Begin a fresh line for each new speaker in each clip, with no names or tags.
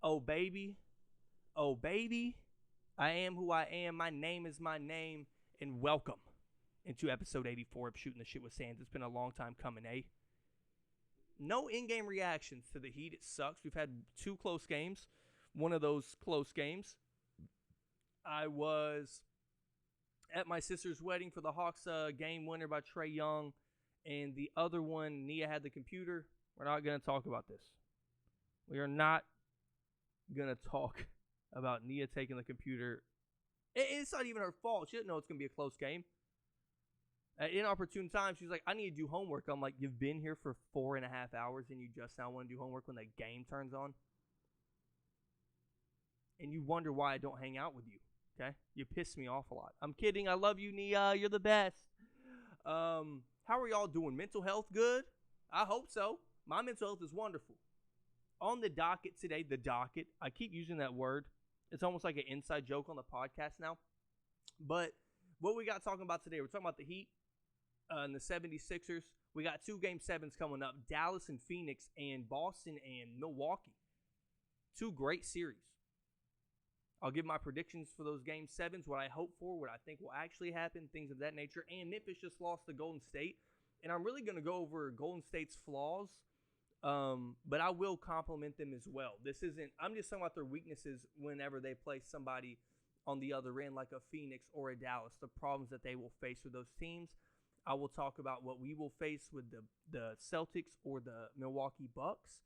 Oh, baby. Oh, baby. I am who I am. My name is my name. And welcome into episode 84 of Shooting the Shit with Sands. It's been a long time coming, eh? No in-game reactions to the Heat. It sucks. We've had two close games. One of those close games, I was at my sister's wedding for the Hawks game winner by Trae Young. And the other one, Nia had the computer. We're not going to talk about this. We are not going to talk about Nia taking the computer. It's not even her fault. She didn't know it's going to be a close game. At inopportune time, she's like, I need to do homework. I'm like, you've been here for 4.5 hours and you just now want to do homework when the game turns on? And you wonder why I don't hang out with you, okay? You piss me off a lot. I'm kidding. I love you, Nia. You're the best. How are y'all doing? Mental health good? I hope so. My mental health is wonderful. On the docket today, I keep using that word. It's almost like an inside joke on the podcast now. But what we got talking about today, we're talking about the Heat and the 76ers. We got 2 Game 7s coming up, Dallas and Phoenix, and Boston and Milwaukee. 2 great series. I'll give my predictions for those Game 7s, what I hope for, what I think will actually happen, things of that nature. And Memphis just lost to Golden State. And I'm really going to go over Golden State's flaws, but I will compliment them as well. I'm just talking about their weaknesses whenever they play somebody on the other end, like a Phoenix or a Dallas, the problems that they will face with those teams. I will talk about what we will face with the Celtics or the Milwaukee Bucks.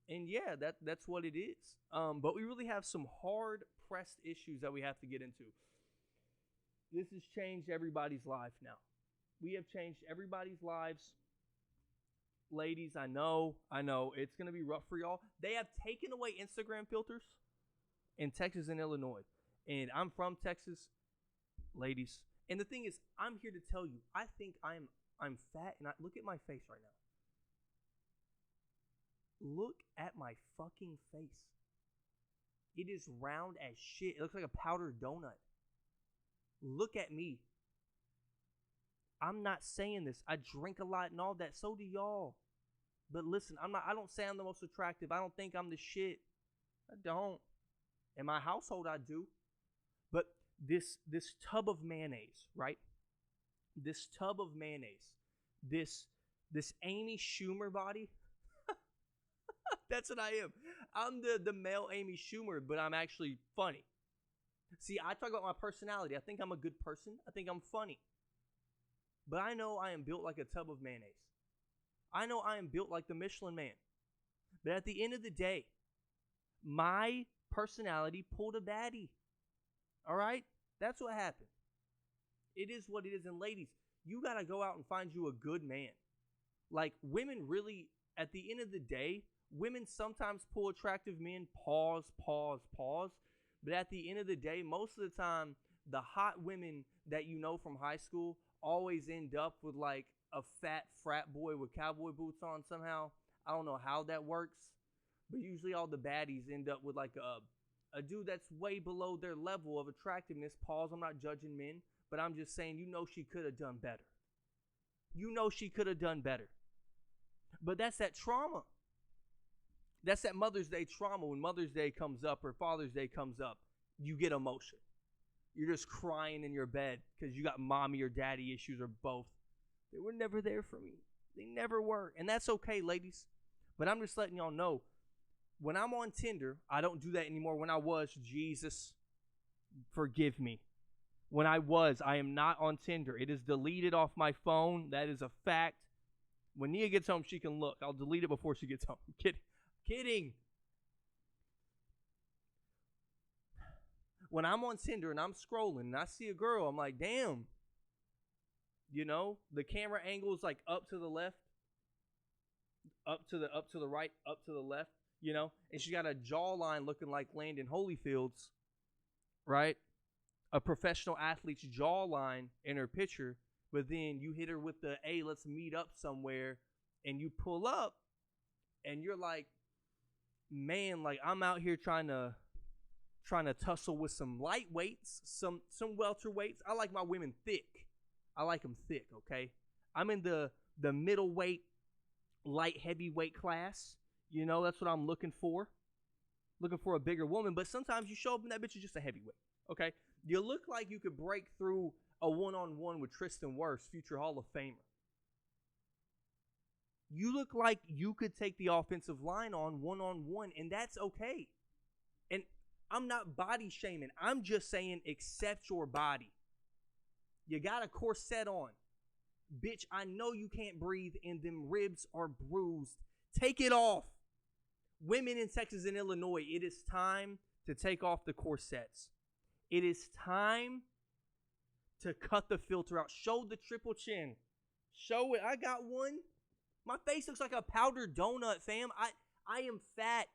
And yeah, that's what it is. But we really have some hard-pressed issues that we have to get into. This has changed everybody's life now. We have changed everybody's lives. Ladies, I know, it's going to be rough for y'all. They have taken away Instagram filters in Texas and Illinois. And I'm from Texas, ladies. And the thing is, I'm here to tell you, I think I'm fat. And look at my face right now. Look at my fucking face. It is round as shit. It looks like a powdered donut. Look at me. I'm not saying this. I drink a lot and all that. So do y'all. But listen, I don't say I'm the most attractive. I don't think I'm the shit. I don't. In my household, I do. But this tub of mayonnaise, right? This tub of mayonnaise. This Amy Schumer body. That's what I am. I'm the male Amy Schumer, but I'm actually funny. See, I talk about my personality. I think I'm a good person. I think I'm funny. But I know I am built like a tub of mayonnaise. I know I am built like the Michelin man. But at the end of the day, my personality pulled a baddie. All right? That's what happened. It is what it is. And ladies, you got to go out and find you a good man. Like, women really, at the end of the day, women sometimes pull attractive men. Pause. But at the end of the day, most of the time, the hot women that you know from high school always end up with like a fat frat boy with cowboy boots on somehow. I don't know how that works, but usually all the baddies end up with like a dude that's way below their level of attractiveness. Pause, I'm not judging men, but I'm just saying, she could have done better. She could have done better. But that's that trauma. That's that Mother's Day trauma. When Mother's Day comes up or Father's Day comes up, you get emotion. You're just crying in your bed because you got mommy or daddy issues or both. They were never there for me. They never were. And that's okay, ladies. But I'm just letting y'all know, when I'm on Tinder, I don't do that anymore. When I was, Jesus, forgive me. When I am not on Tinder. It is deleted off my phone. That is a fact. When Nia gets home, she can look. I'll delete it before she gets home. Kidding. When I'm on Tinder and I'm scrolling and I see a girl, I'm like, damn. The camera angle is like up to the left, up to the right, up to the left, and she's got a jawline looking like Landon Holyfield's, right? A professional athlete's jawline in her picture, but then you hit her with the, hey, let's meet up somewhere, and you pull up, and you're like, man, like I'm out here trying to tussle with some lightweights, some welterweights. I like my women thick. I like them thick, okay? I'm in the middleweight, light heavyweight class. That's what I'm looking for. looking for a bigger woman, but sometimes you show up and that bitch is just a heavyweight, okay? You look like you could break through a one-on-one with Tristan Wirfs, future Hall of Famer. You look like you could take the offensive line on one-on-one, and that's okay. And I'm not body shaming. I'm just saying accept your body. You got a corset on. Bitch, I know you can't breathe and them ribs are bruised. Take it off. Women in Texas and Illinois, it is time to take off the corsets. It is time to cut the filter out. Show the triple chin. Show it. I got one. My face looks like a powdered donut, fam. I am fat.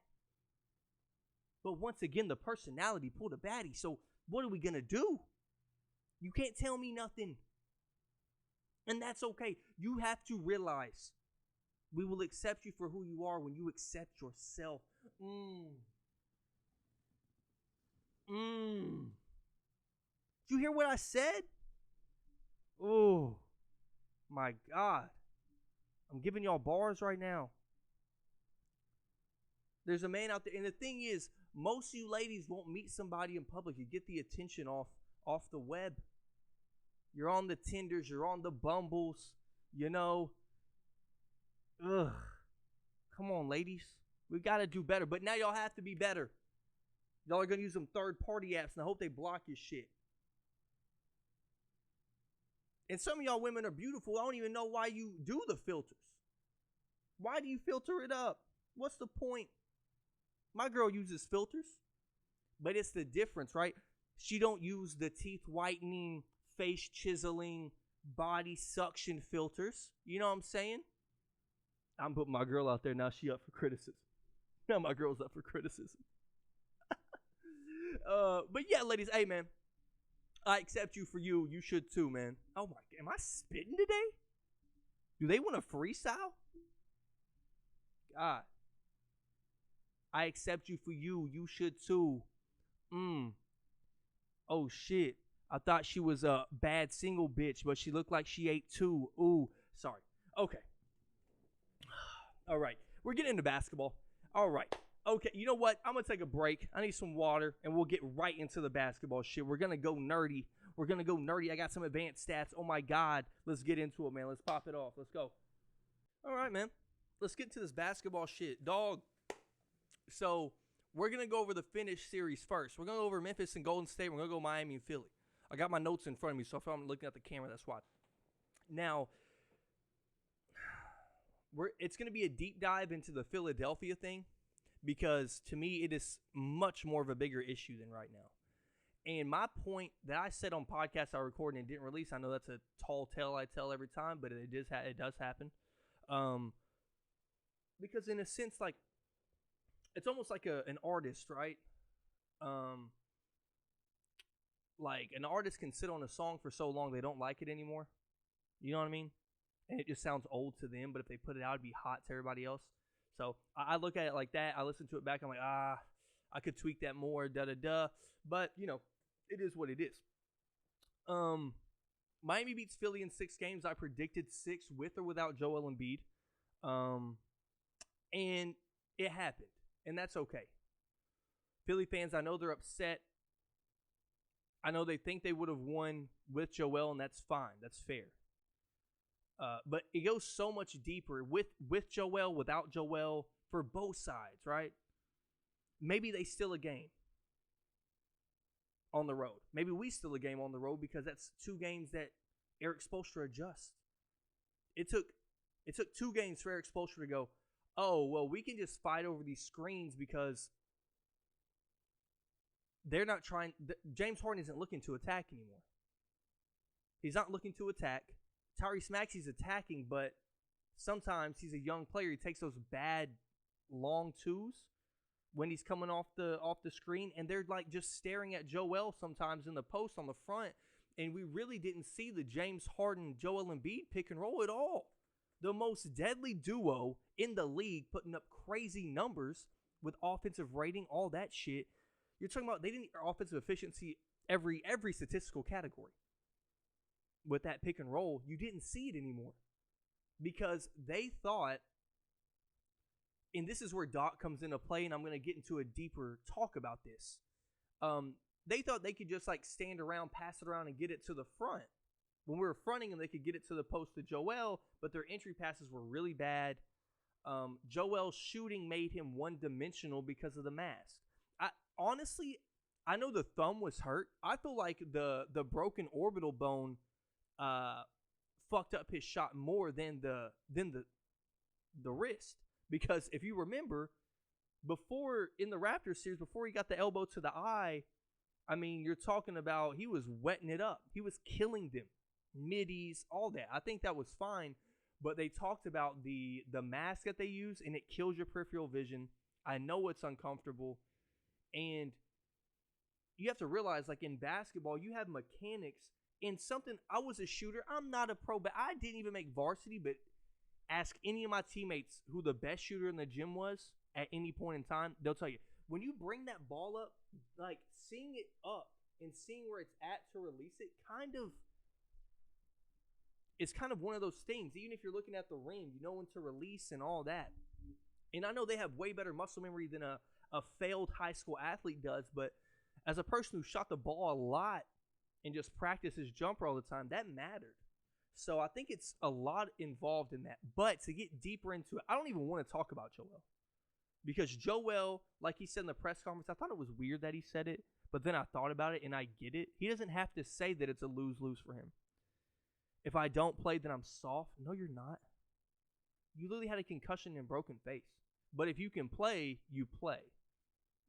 But once again, the personality pulled a baddie. So what are we going to do? You can't tell me nothing. And that's okay. You have to realize we will accept you for who you are when you accept yourself. Did you hear what I said? Oh, my God. I'm giving y'all bars right now. There's a man out there. And the thing is, most of you ladies won't meet somebody in public. You get the attention off the web. You're on the Tinders. You're on the Bumbles. You know. Ugh. Come on, ladies. We got to do better. But now y'all have to be better. Y'all are going to use some third-party apps, and I hope they block your shit. And some of y'all women are beautiful. I don't even know why you do the filters. Why do you filter it up? What's the point? My girl uses filters, but it's the difference, right? She don't use the teeth whitening, face chiseling, body suction filters. You know what I'm saying? I'm putting my girl out there now. She up for criticism. Now my girl's up for criticism. But yeah, ladies, hey, man. I accept you for you. You should too, man. Oh, my God. Am I spitting today? Do they want to freestyle? God. I accept you for you. You should too. Oh, shit. I thought she was a bad single bitch, but she looked like she ate two. Ooh, sorry. Okay. All right. We're getting into basketball. All right. Okay, you know what? I'm going to take a break. I need some water, and we'll get right into the basketball shit. We're going to go nerdy. I got some advanced stats. Oh, my God. Let's get into it, man. Let's pop it off. Let's go. All right, man. Let's get into this basketball shit. Dog. So, we're going to go over the Finnish series first. We're going to go over Memphis and Golden State. We're going to go Miami and Philly. I got my notes in front of me, so if I'm looking at the camera, that's why. Now, it's going to be a deep dive into the Philadelphia thing. Because to me, it is much more of a bigger issue than right now. And my point that I said on podcasts I recorded and didn't release, I know that's a tall tale I tell every time, but it does happen. Because in a sense, like, it's almost like an artist, right? Like, an artist can sit on a song for so long they don't like it anymore. You know what I mean? And it just sounds old to them, but if they put it out, it'd be hot to everybody else. So I look at it like that. I listen to it back. I'm like, I could tweak that more, da-da-da. But, you know, it is what it is. Miami beats Philly in 6 games. I predicted 6 with or without Joel Embiid. And it happened. And that's okay. Philly fans, I know they're upset. I know they think they would have won with Joel, and that's fine. That's fair. But it goes so much deeper with Joel, without Joel, for both sides, right? Maybe they steal a game on the road. Maybe we steal a game on the road because that's 2 games that Eric Spoelstra adjusts. It took 2 games for Eric Spoelstra to go, oh, well, we can just fight over these screens because they're not trying. James Harden isn't looking to attack anymore. He's not looking to attack. Tyrese Maxey's attacking, but sometimes he's a young player. He takes those bad long twos when he's coming off the screen, and they're like just staring at Joel sometimes in the post on the front, and we really didn't see the James Harden, Joel Embiid pick and roll at all. The most deadly duo in the league, putting up crazy numbers with offensive rating, all that shit. You're talking about they didn't offensive efficiency every statistical category. With that pick and roll, you didn't see it anymore because they thought and this is where Doc comes into play, and I'm going to get into a deeper talk about this. They thought they could just like stand around, pass it around, and get it to the front. When we were fronting them, they could get it to the post to Joel, but their entry passes were really bad. Joel's shooting made him one-dimensional because of the mask. Honestly, I know the thumb was hurt. I feel like the broken orbital bone fucked up his shot more than the wrist. Because if you remember, before in the Raptors series, before he got the elbow to the eye, I mean, you're talking about he was wetting it up. He was killing them. Middies, all that. I think that was fine. But they talked about the mask that they use, and it kills your peripheral vision. I know it's uncomfortable. And you have to realize, like in basketball, you have mechanics. In something, I was a shooter. I'm not a pro, but I didn't even make varsity. But ask any of my teammates who the best shooter in the gym was at any point in time. They'll tell you. When you bring that ball up, like seeing it up and seeing where it's at to release it, it's kind of one of those things. Even if you're looking at the rim, you know when to release and all that. And I know they have way better muscle memory than a failed high school athlete does, but as a person who shot the ball a lot and just practiced his jumper all the time, that mattered. So I think it's a lot involved in that. But to get deeper into it, I don't even want to talk about Joel. Because Joel, like he said in the press conference, I thought it was weird that he said it, but then I thought about it and I get it. He doesn't have to say that it's a lose-lose for him. If I don't play, then I'm soft. No, you're not. You literally had a concussion and broken face. But if you can play, you play.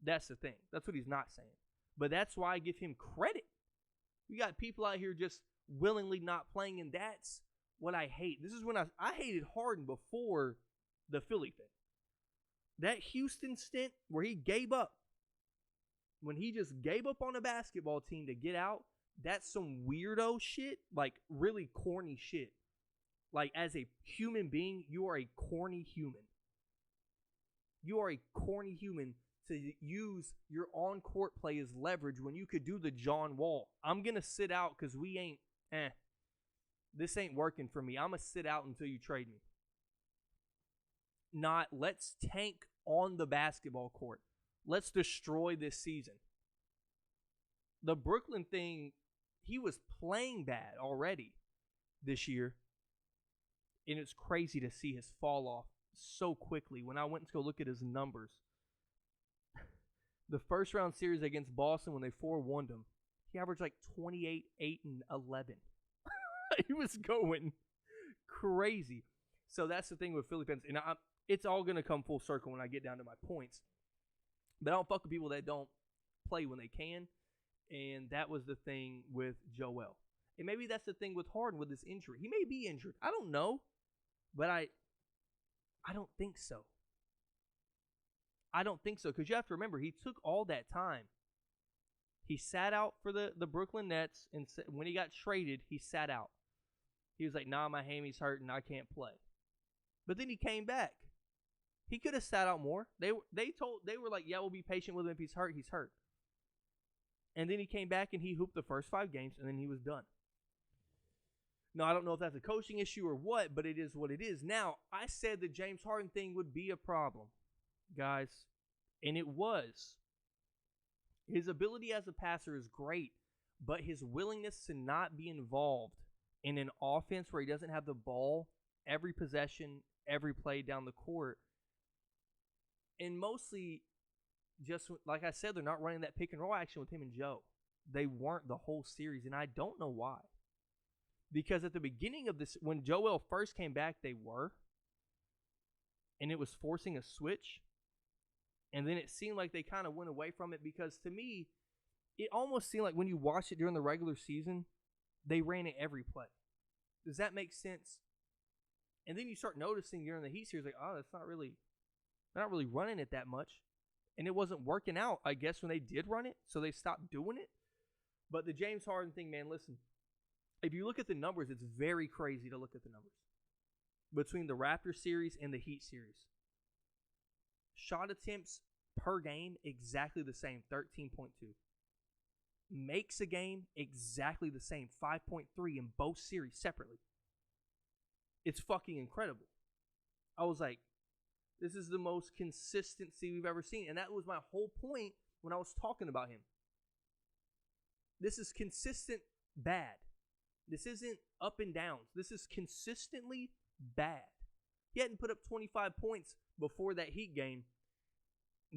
That's the thing. That's what he's not saying. But that's why I give him credit. We got people out here just willingly not playing, and that's what I hate. This is when I hated Harden before the Philly thing. That Houston stint where he gave up, when he just gave up on a basketball team to get out, that's some weirdo shit, like really corny shit. Like as a human being, you are a corny human. You are a corny human to use your on-court play as leverage when you could do the John Wall. I'm going to sit out because this ain't working for me. I'm going to sit out until you trade me. Not, let's tank on the basketball court. Let's destroy this season. The Brooklyn thing, he was playing bad already this year. And it's crazy to see his fall off so quickly. When I went to go look at his numbers, the first round series against Boston when they 4-1'd him, he averaged like 28, 8, and 11. He was going crazy. So that's the thing with Philly fans. And it's all going to come full circle when I get down to my points. But I don't fuck with people that don't play when they can. And that was the thing with Joel. And maybe that's the thing with Harden with his injury. He may be injured. I don't know. But I don't think so. I don't think so. Because you have to remember, he took all that time. He sat out for the Brooklyn Nets. And when he got traded, he sat out. He was like, nah, my hammies hurting. I can't play. But then he came back. He could have sat out more. They were like, yeah, we'll be patient with him. If he's hurt, he's hurt. And then he came back and he hooped the first 5 games, and then he was done. Now, I don't know if that's a coaching issue or what, but it is what it is. Now, I said the James Harden thing would be a problem, guys, and it was. His ability as a passer is great, but his willingness to not be involved in an offense where he doesn't have the ball every possession, every play down the court, and mostly, just like I said, they're not running that pick and roll action with him and Joe. They weren't the whole series, and I don't know why. Because at the beginning of this, when Joel first came back, they were. And it was forcing a switch. And then it seemed like they kind of went away from it because to me, it almost seemed like when you watched it during the regular season, they ran it every play. Does that make sense? And then you start noticing during the Heat series, like, oh, they're not really running it that much. And it wasn't working out, I guess, when they did run it, so they stopped doing it. But the James Harden thing, man, listen. If you look at the numbers, it's very crazy to look at the numbers. Between the Raptors series and the Heat series. Shot attempts per game, exactly the same, 13.2. Makes a game, exactly the same, 5.3 in both series separately. It's fucking incredible. I was like, This is the most consistency we've ever seen. And that was my whole point when I was talking about him. This is consistent bad. This isn't up and downs. This is consistently bad. He hadn't put up 25 points before that Heat game.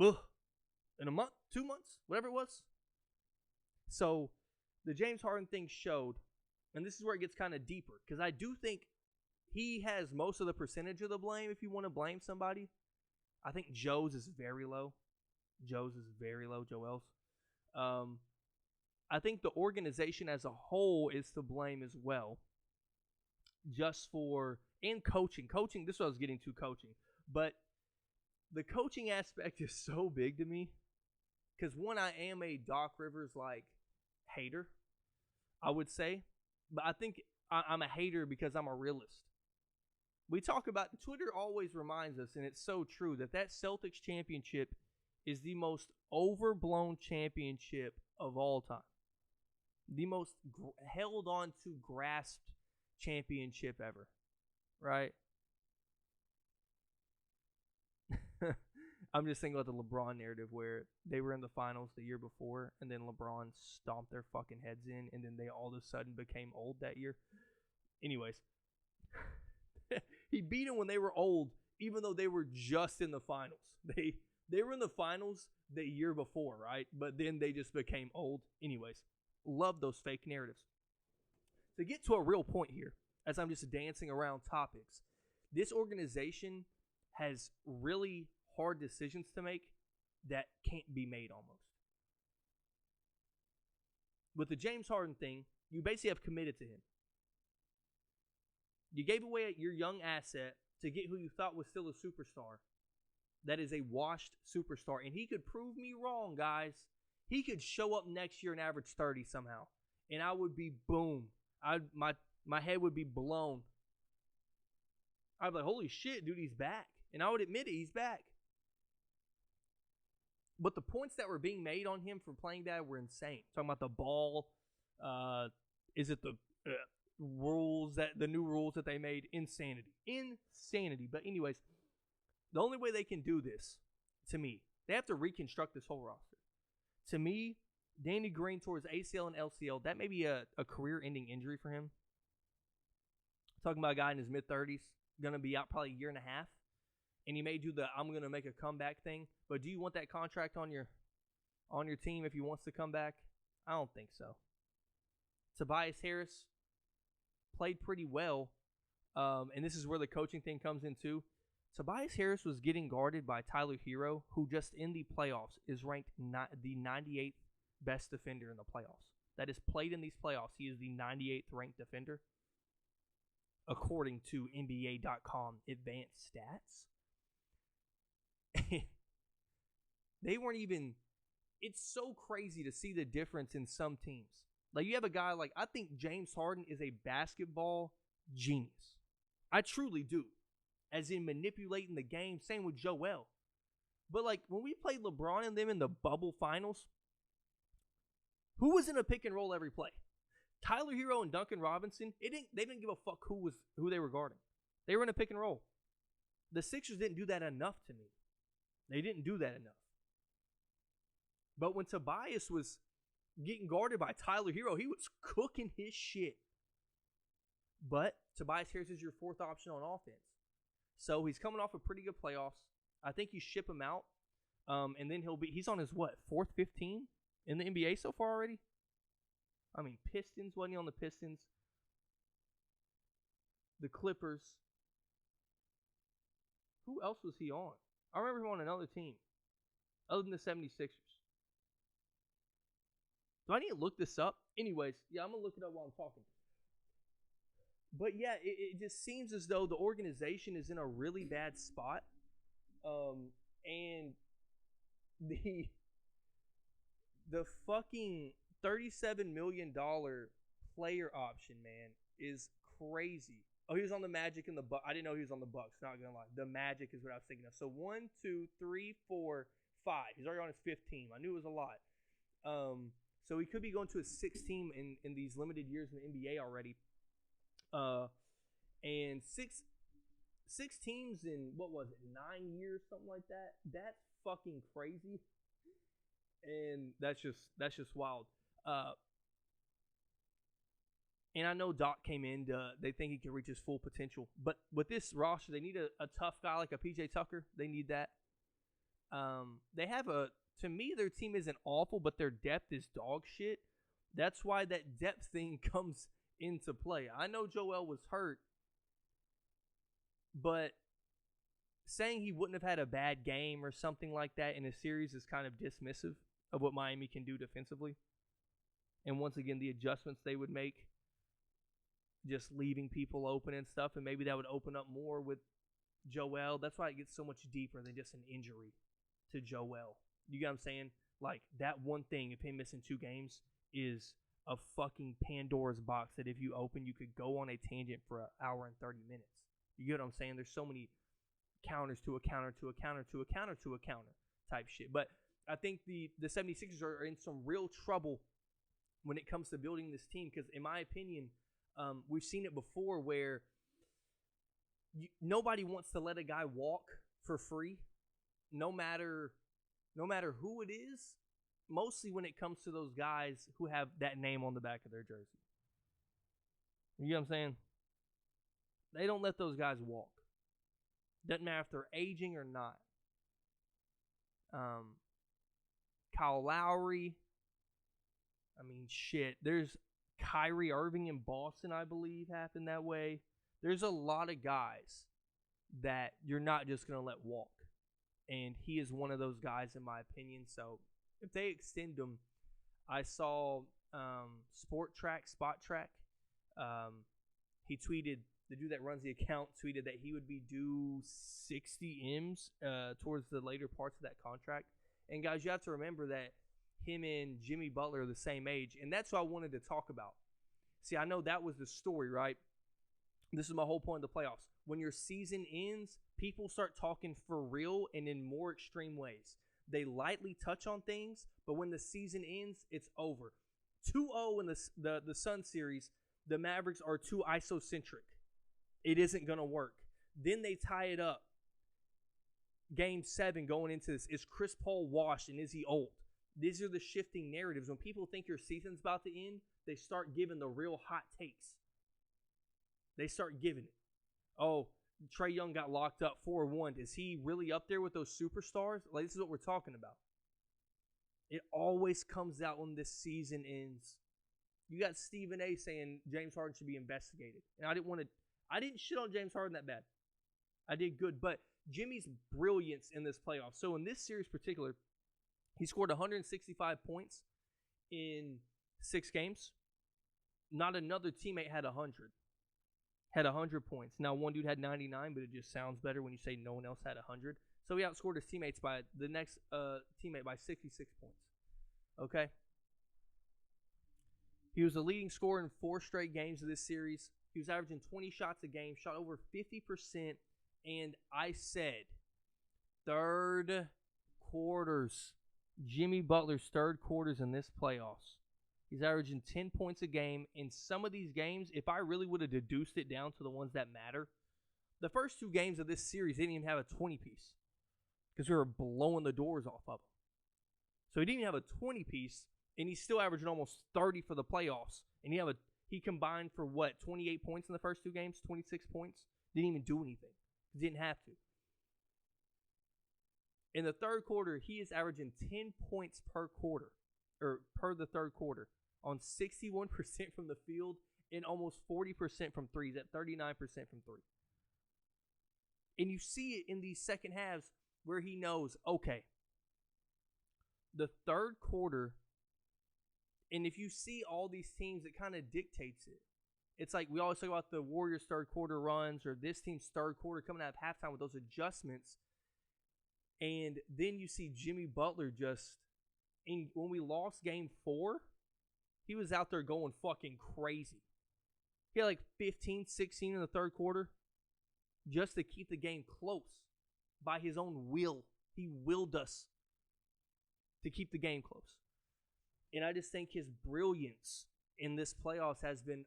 Ugh. In a month, 2 months, whatever it was. So the James Harden thing showed, and this is where it gets kind of deeper, because I do think he has most of the percentage of the blame if you want to blame somebody. I think Joe's is very low. Joel's. I think the organization as a whole is to blame as well. And coaching. Coaching, this is what I was getting to, coaching. But the coaching aspect is so big to me. Because one, I am a Doc Rivers, hater, I would say. But I think I'm a hater because I'm a realist. We talk about, Twitter always reminds us, and it's so true, that Celtics championship is the most overblown championship of all time. The most held on to, grasped championship ever. Right? I'm just thinking about the LeBron narrative where they were in the finals the year before, and then LeBron stomped their fucking heads in, and then they all of a sudden became old that year. Anyways, he beat them when they were old, even though they were just in the finals. They were in the finals the year before, right? But then they just became old. Anyways, love those fake narratives. To get to a real point here, as I'm just dancing around topics, this organization has really hard decisions to make that can't be made almost. With the James Harden thing, you basically have committed to him. You gave away your young asset to get who you thought was still a superstar. That is a washed superstar. And he could prove me wrong, guys. He could show up next year and average 30 somehow. And I would be boom. My head would be blown. I'd be like, holy shit, dude, he's back. And I would admit it, he's back. But the points that were being made on him for playing bad were insane. Talking about the ball. Is it the new rules that they made? Insanity. But anyways, the only way they can do this, to me, they have to reconstruct this whole roster. To me, Danny Green tore his ACL and LCL. That may be a career-ending injury for him. Talking about a guy in his mid-30s, going to be out probably a year and a half. And he may do the I'm going to make a comeback thing. But do you want that contract on your team if he wants to come back? I don't think so. Tobias Harris played pretty well. And this is where the coaching thing comes in too. Tobias Harris was getting guarded by Tyler Hero, who just in the playoffs is ranked the 98th best defender in the playoffs. That is played in these playoffs. He is the 98th ranked defender, according to NBA.com advanced stats. They weren't even. It's so crazy to see the difference in some teams. Like, you have a guy like, I think James Harden is a basketball genius. I truly do. As in manipulating the game. Same with Joel. But like, when we played LeBron and them in the bubble finals, who was in a pick and roll every play? Tyler Hero and Duncan Robinson. They didn't give a fuck who they were guarding. They were in a pick and roll. The Sixers didn't do that enough to me. They didn't do that enough. But when Tobias was getting guarded by Tyler Hero, he was cooking his shit. But Tobias Harris is your fourth option on offense. So he's coming off a pretty good playoffs. I think you ship him out. And then he's on his fourth 15 in the NBA so far already? I mean, Pistons, wasn't he on the Pistons? The Clippers. Who else was he on? I remember him on another team. Other than the 76ers. Do I need to look this up? Anyways, yeah, I'm going to look it up while I'm talking. But yeah, it just seems as though the organization is in a really bad spot. And the fucking $37 million player option, man, is crazy. Oh, he was on the Magic and the Bucks. I didn't know he was on the Bucks, not going to lie. The Magic is what I was thinking of. So 1, 2, 3, 4, 5. He's already on his fifth team. I knew it was a lot. So he could be going to his sixth team in these limited years in the NBA already. And 6 teams in, what was it, 9 years, something like that. That's fucking crazy. And that's just wild. And I know Doc came in, they think he can reach his full potential. But with this roster, they need a tough guy like a PJ Tucker. They need that. They have to me, their team isn't awful, but their depth is dog shit. That's why that depth thing comes into play. I know Joel was hurt, but saying he wouldn't have had a bad game or something like that in a series is kind of dismissive of what Miami can do defensively. And once again, the adjustments they would make, just leaving people open and stuff, and maybe that would open up more with Joel. That's why it gets so much deeper than just an injury to Joel. You get what I'm saying? Like, that one thing of him missing 2 games is a fucking Pandora's box that if you open, you could go on a tangent for an hour and 30 minutes. You get what I'm saying? There's so many counters to a counter to a counter to a counter to a counter type shit. But I think the 76ers are in some real trouble when it comes to building this team because, in my opinion, we've seen it before where nobody wants to let a guy walk for free, no matter who it is, mostly when it comes to those guys who have that name on the back of their jersey. You know what I'm saying? They don't let those guys walk. Doesn't matter if they're aging or not. Kyle Lowry. I mean, shit. There's Kyrie Irving in Boston, I believe, happened that way. There's a lot of guys that you're not just going to let walk. And he is one of those guys, in my opinion. So if they extend him, I saw Spot Track. He tweeted, the dude that runs the account tweeted that he would be due 60 M's towards the later parts of that contract. And guys, you have to remember that him and Jimmy Butler are the same age, and that's what I wanted to talk about. See, I know that was the story, right? This is my whole point of the playoffs. When your season ends, people start talking for real and in more extreme ways. They lightly touch on things, but when the season ends, it's over. 2-0 in the Sun series, the Mavericks are too isocentric. It isn't going to work. Then they tie it up. Game 7 going into this. Is Chris Paul washed and is he old? These are the shifting narratives. When people think your season's about to end, they start giving the real hot takes. They start giving it. Oh, Trae Young got locked up 4-1. Is he really up there with those superstars? Like, this is what we're talking about. It always comes out when this season ends. You got Stephen A saying James Harden should be investigated. And I didn't shit on James Harden that bad. I did good. But Jimmy's brilliance in this playoff. So in this series in particular, he scored 165 points in 6 games. Not another teammate had 100. Had 100 points. Now, one dude had 99, but it just sounds better when you say no one else had 100. So he outscored his teammates by the next teammate by 66 points. Okay? He was the leading scorer in 4 straight games of this series. He was averaging 20 shots a game, shot over 50%, and I said third quarters. Jimmy Butler's third quarters in this playoffs. He's averaging 10 points a game. In some of these games, if I really would have deduced it down to the ones that matter, the first 2 games of this series didn't even have a 20-piece because we were blowing the doors off of him. So he didn't even have a 20-piece, and he's still averaging almost 30 for the playoffs. And he combined for, 28 points in the first 2 games, 26 points? Didn't even do anything. He didn't have to. In the third quarter, he is averaging 10 points per quarter, or per the third quarter, on 61% from the field and almost 40% from threes, at 39% from three. And you see it in these second halves where he knows, okay, the third quarter, and if you see all these teams, it kind of dictates it. It's like we always talk about the Warriors' third quarter runs or this team's third quarter coming out of halftime with those adjustments. And then you see Jimmy Butler when we lost game 4, he was out there going fucking crazy. He had like 15, 16 in the third quarter just to keep the game close by his own will. He willed us to keep the game close. And I just think his brilliance in this playoffs has been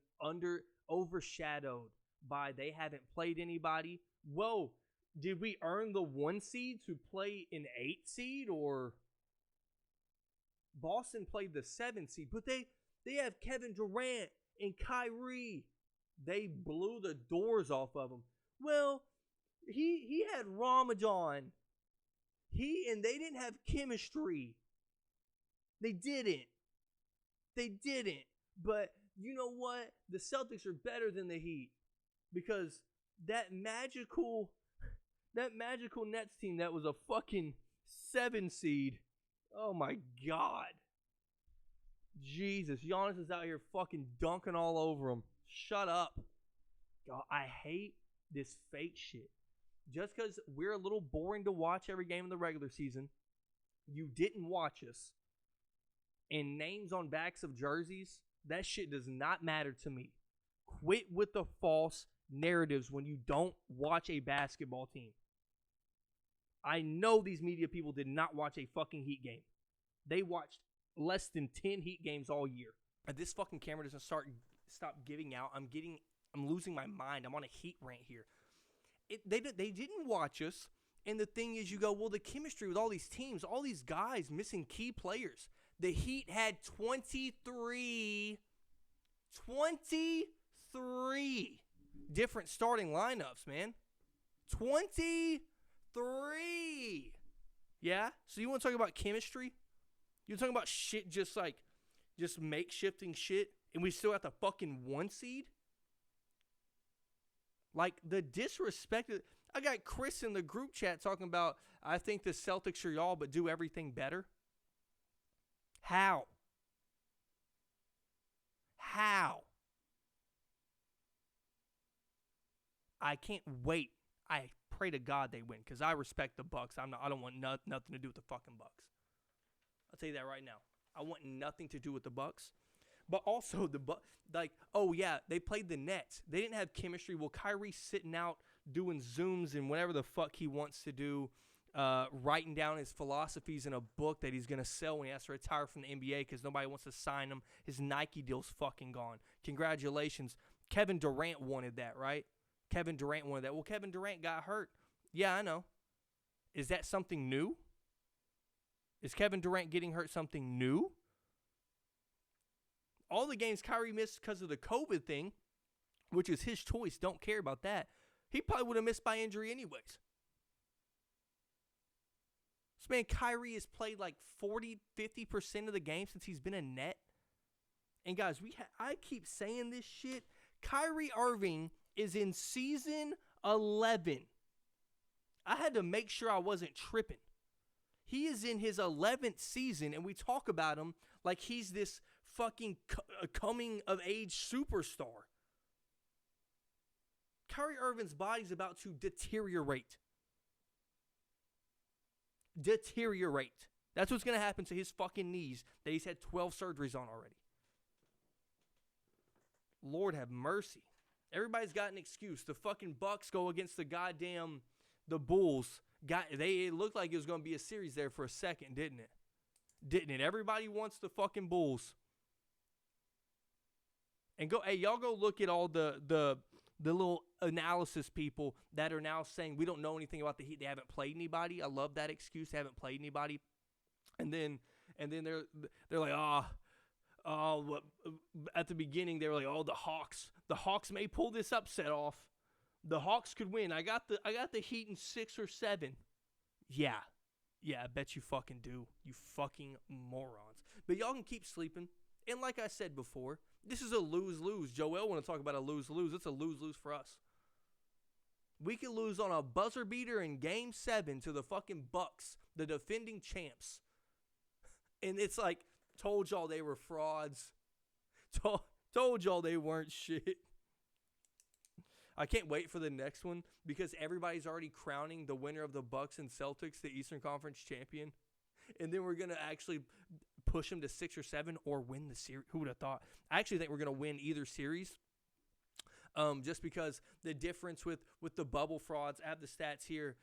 overshadowed by they haven't played anybody. Whoa, did we earn the 1 seed to play an 8 seed, or Boston played the 7 seed? But they have Kevin Durant and Kyrie. They blew the doors off of him. Well, he had Ramadan. They didn't have chemistry. They didn't. But you know what? The Celtics are better than the Heat, because that magical Nets team that was a fucking 7 seed. Oh my God. Jesus, Giannis is out here fucking dunking all over him. Shut up. God, I hate this fake shit. Just because we're a little boring to watch every game in the regular season, you didn't watch us, and names on backs of jerseys, that shit does not matter to me. Quit with the false narratives when you don't watch a basketball team. I know these media people did not watch a fucking Heat game. They watched less than 10 Heat games all year. If this fucking camera doesn't stop giving out, I'm losing my mind. I'm on a Heat rant here. They didn't watch us, and the thing is, you go, well, the chemistry with all these teams, all these guys missing key players. The Heat had 23 different starting lineups, man. 23. Yeah? So you want to talk about chemistry? You're talking about shit just makeshifting shit, and we still got the fucking 1 seed? Like, the disrespect. I got Chris in the group chat talking about, I think the Celtics are y'all, but do everything better. How? I can't wait. I pray to God they win, because I respect the Bucks. I don't want nothing to do with the fucking Bucks. I'll tell you that right now. I want nothing to do with the Bucks. But also, they played the Nets. They didn't have chemistry. Well, Kyrie's sitting out doing Zooms and whatever the fuck he wants to do, writing down his philosophies in a book that he's going to sell when he has to retire from the NBA because nobody wants to sign him. His Nike deal's fucking gone. Congratulations. Kevin Durant wanted that, right? Kevin Durant wanted that. Well, Kevin Durant got hurt. Yeah, I know. Is that something new? Is Kevin Durant getting hurt something new? All the games Kyrie missed because of the COVID thing, which is his choice, don't care about that. He probably would have missed by injury anyways. This man Kyrie has played like 40-50% of the game since he's been in net. And guys, I keep saying this shit. Kyrie Irving is in season 11. I had to make sure I wasn't tripping. He is in his 11th season, and we talk about him like he's this fucking coming-of-age superstar. Kyrie Irving's body's about to deteriorate. That's what's going to happen to his fucking knees that he's had 12 surgeries on already. Lord have mercy. Everybody's got an excuse. The fucking Bucks go against the Bulls. It looked like it was going to be a series there for a second, didn't it? Everybody wants the fucking Bulls. And y'all go look at all the little analysis people that are now saying we don't know anything about the Heat. They haven't played anybody. I love that excuse. They haven't played anybody. And then they're like, at the beginning they were like, the Hawks. The Hawks may pull this upset off. The Hawks could win. I got the Heat in 6 or 7. Yeah, I bet you fucking do. You fucking morons. But y'all can keep sleeping. And like I said before, this is a lose-lose. Joel want to talk about a lose-lose. It's a lose-lose for us. We could lose on a buzzer beater in Game 7 to the fucking Bucks, the defending champs. And it's like, told y'all they were frauds. Told y'all they weren't shit. I can't wait for the next one because everybody's already crowning the winner of the Bucks and Celtics the Eastern Conference champion. And then we're going to actually push them to 6 or 7 or win the series. Who would have thought? I actually think we're going to win either series. Just because the difference with the bubble frauds. I have the stats here.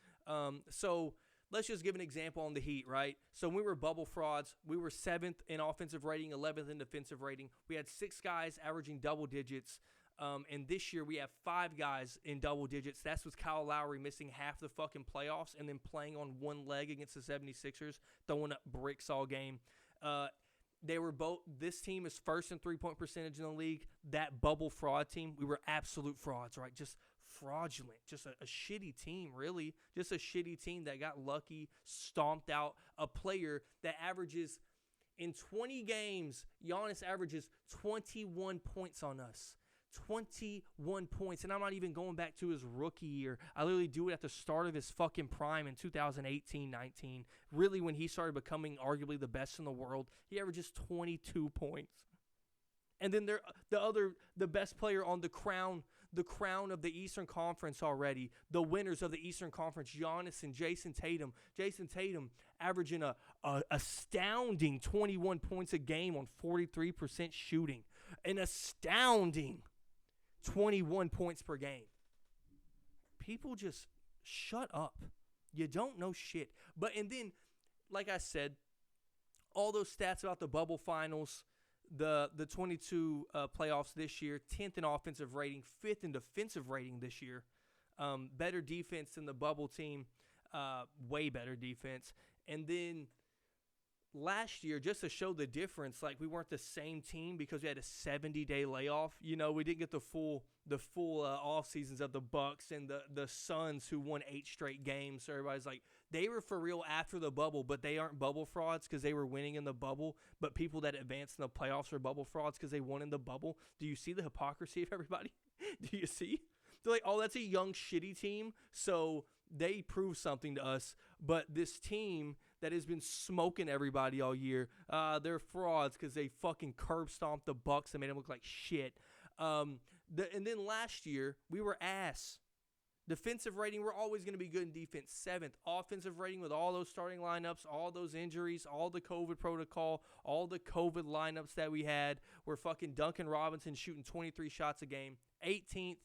So let's just give an example on the Heat, right? So when we were bubble frauds, we were 7th in offensive rating, 11th in defensive rating. We had 6 guys averaging double digits. And this year we have 5 guys in double digits. That's with Kyle Lowry missing half the fucking playoffs and then playing on one leg against the 76ers, throwing up bricks all game. They were both. This team is first in three-point percentage in the league. That bubble fraud team, we were absolute frauds, right? Just fraudulent. Just a shitty team, really. Just a shitty team that got lucky, stomped out a player that averages, in 20 games, Giannis averages 21 points on us. 21 points. And I'm not even going back to his rookie year. I literally do it at the start of his fucking prime in 2018-19. Really, when he started becoming arguably the best in the world, he averages 22 points. And then the best player on the crown of the Eastern Conference already, the winners of the Eastern Conference, Giannis and Jason Tatum. Jason Tatum averaging a astounding 21 points a game on 43% shooting. An astounding 21 points per game. People just shut up. You don't know shit. And then, like I said, all those stats about the bubble finals, the 22 playoffs this year, 10th in offensive rating, 5th in defensive rating this year. Better defense than the bubble team. Way better defense. And then last year, just to show the difference, like we weren't the same team because we had a 70-day layoff. You know, we didn't get the full off seasons of the Bucks and the Suns, who won 8 straight games. So everybody's like, they were for real after the bubble, but they aren't bubble frauds because they were winning in the bubble. But people that advanced in the playoffs are bubble frauds because they won in the bubble. Do you see the hypocrisy of everybody? Do you see? They're like, oh, that's a young, shitty team, so they prove something to us. But this team that has been smoking everybody all year, they're frauds because they fucking curb stomped the Bucks and made them look like shit. And then last year, we were ass. Defensive rating, we're always going to be good in defense. 7th. Offensive rating with all those starting lineups, all those injuries, all the COVID protocol, all the COVID lineups that we had. We're fucking Duncan Robinson shooting 23 shots a game. 18th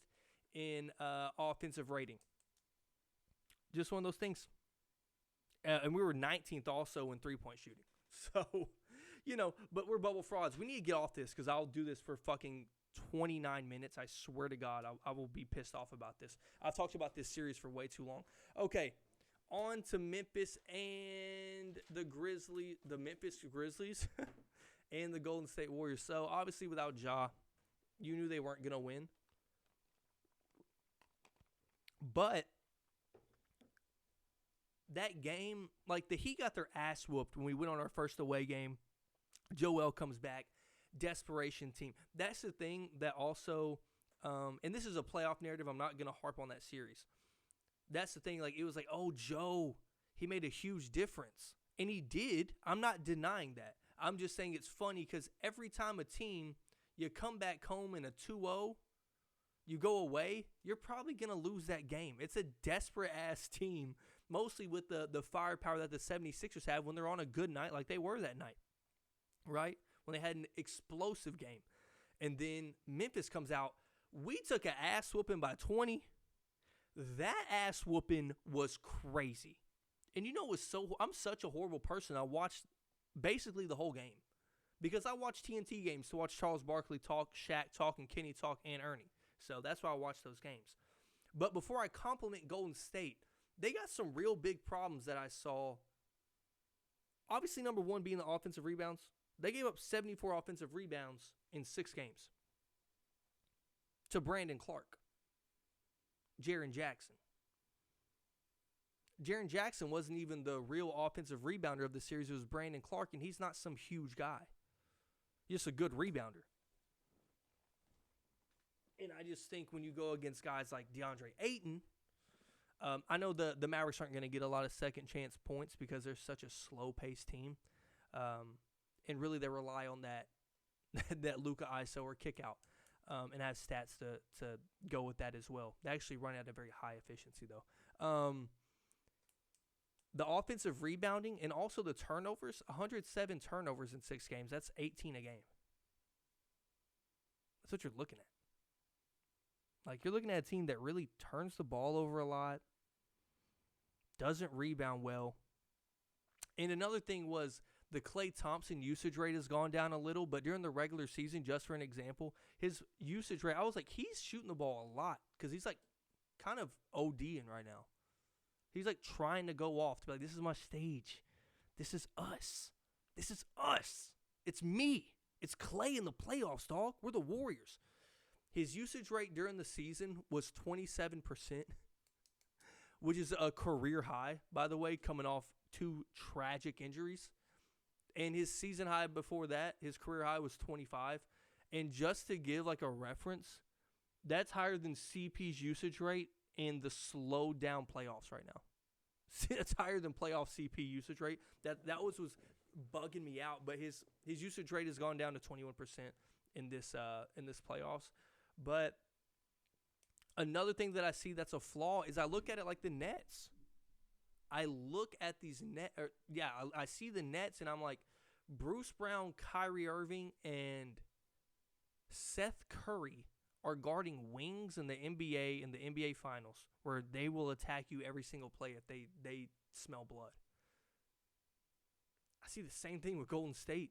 in offensive rating. Just one of those things. And we were 19th also in three-point shooting. So, but we're bubble frauds. We need to get off this because I'll do this for fucking 29 minutes. I swear to God, I will be pissed off about this. I've talked about this series for way too long. Okay, on to Memphis and the Memphis Grizzlies and the Golden State Warriors. So, obviously, without Ja, you knew they weren't going to win. But that game, like the Heat got their ass whooped when we went on our first away game. Joel comes back. Desperation team. That's the thing that also, and this is a playoff narrative. I'm not going to harp on that series. That's the thing. Like, it was like, oh, Joe, he made a huge difference. And he did. I'm not denying that. I'm just saying it's funny because every time a team, you come back home in a 2-0, you go away, you're probably going to lose that game. It's a desperate-ass team, mostly with the firepower that the 76ers have when they're on a good night like they were that night, right? When they had an explosive game. And then Memphis comes out. We took an ass whooping by 20. That ass whooping was crazy. And I'm such a horrible person. I watched basically the whole game because I watch TNT games to watch Charles Barkley talk, Shaq talk, and Kenny talk, and Ernie. So that's why I watch those games. But before I compliment Golden State, they got some real big problems that I saw. Obviously, number one being the offensive rebounds. They gave up 74 offensive rebounds in 6 games to Brandon Clark, Jaren Jackson. Jaren Jackson wasn't even the real offensive rebounder of the series. It was Brandon Clark, and he's not some huge guy. He's just a good rebounder. And I just think when you go against guys like DeAndre Ayton, I know the Mavericks aren't going to get a lot of second chance points because they're such a slow-paced team. And really they rely on that Luka ISO or kick out and have stats to go with that as well. They actually run at a very high efficiency, though. The offensive rebounding and also the turnovers, 107 turnovers in 6 games. That's 18 a game. That's what you're looking at. Like, you're looking at a team that really turns the ball over a lot, doesn't rebound well. And another thing was the Klay Thompson usage rate has gone down a little, but during the regular season, just for an example, his usage rate, I was like, he's shooting the ball a lot because he's like kind of ODing right now. He's like trying to go off to be like, this is my stage. This is us. This is us. It's me. It's Klay in the playoffs, dog. We're the Warriors. His usage rate during the season was 27%, which is a career high, by the way, coming off 2 tragic injuries. And his season high before that, his career high was 25. And just to give like a reference, that's higher than CP's usage rate in the slowed down playoffs right now. That's higher than playoff CP usage rate. That was bugging me out, but his usage rate has gone down to 21% in this playoffs. But another thing that I see that's a flaw is I look at it like the Nets. I look at these I see the Nets and I'm like, Bruce Brown, Kyrie Irving, and Seth Curry are guarding wings in the NBA Finals, where they will attack you every single play if they smell blood. I see the same thing with Golden State.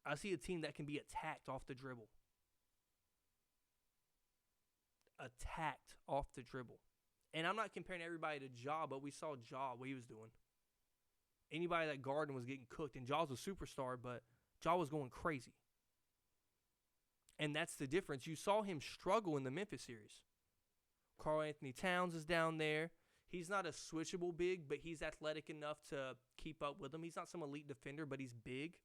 I see a team that can be attacked off the dribble. Attacked off the dribble. And I'm not comparing everybody to Ja, but we saw Ja, what he was doing. Anybody that guarded was getting cooked, and Ja's a superstar, but Ja was going crazy. And that's the difference. You saw him struggle in the Memphis series. Karl Anthony Towns is down there. He's not a switchable big, but he's athletic enough to keep up with him. He's not some elite defender, but he's big.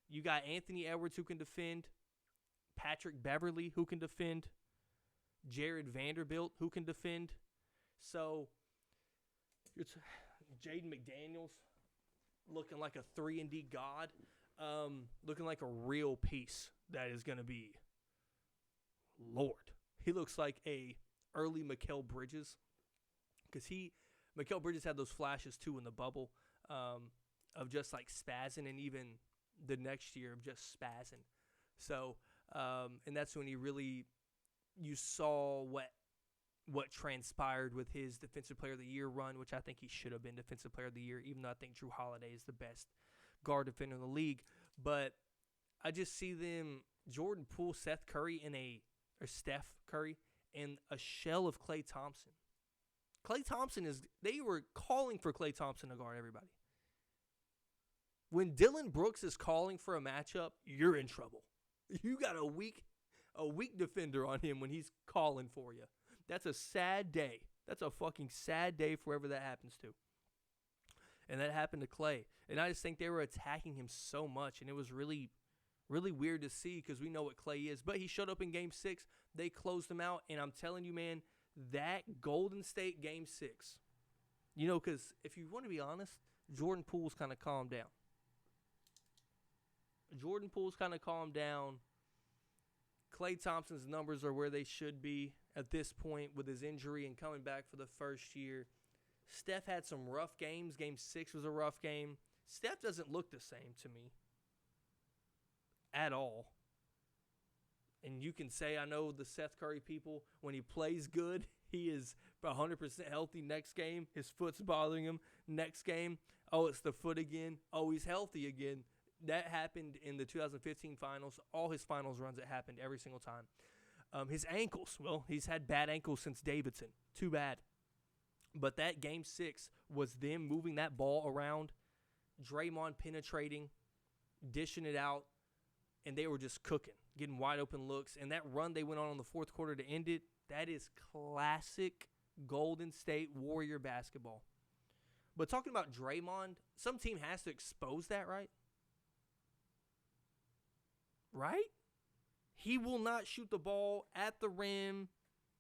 You got Anthony Edwards who can defend. Patrick Beverley who can defend. Jared Vanderbilt who can defend. So, it's Jaden McDaniels looking like a 3-and-D god. Looking like a real piece that is going to be Lord. He looks like a early Mikal Bridges, because Mikal Bridges had those flashes too in the bubble of just like spazzing, and even the next year of just spazzing. So, and that's when you saw what transpired with his Defensive Player of the Year run, which I think he should have been Defensive Player of the Year, even though I think Drew Holiday is the best guard defender in the league. But I just see them, Jordan Poole, Steph Curry, and a shell of Klay Thompson. Klay Thompson they were calling for Klay Thompson to guard everybody. When Dylan Brooks is calling for a matchup, you're in trouble. You got a weak defender on him when he's calling for you. That's a sad day. That's a fucking sad day for whoever that happens to. And that happened to Klay. And I just think they were attacking him so much, and it was really, really weird to see because we know what Klay is. But he showed up in Game 6. They closed him out, and I'm telling you, man, that Golden State Game 6, because if you want to be honest, Jordan Poole's kind of calmed down. Klay Thompson's numbers are where they should be at this point with his injury and coming back for the first year. Steph had some rough games. Game 6 was a rough game. Steph doesn't look the same to me at all. And you can say, I know the Seth Curry people, when he plays good, he is 100% healthy next game. His foot's bothering him. Next game, it's the foot again. He's healthy again. That happened in the 2015 finals. All his finals runs, it happened every single time. His ankles, he's had bad ankles since Davidson. Too bad. But that Game 6 was them moving that ball around, Draymond penetrating, dishing it out, and they were just cooking, getting wide open looks. And that run they went on the fourth quarter to end it, that is classic Golden State Warrior basketball. But talking about Draymond, some team has to expose that, right? Right? He will not shoot the ball at the rim,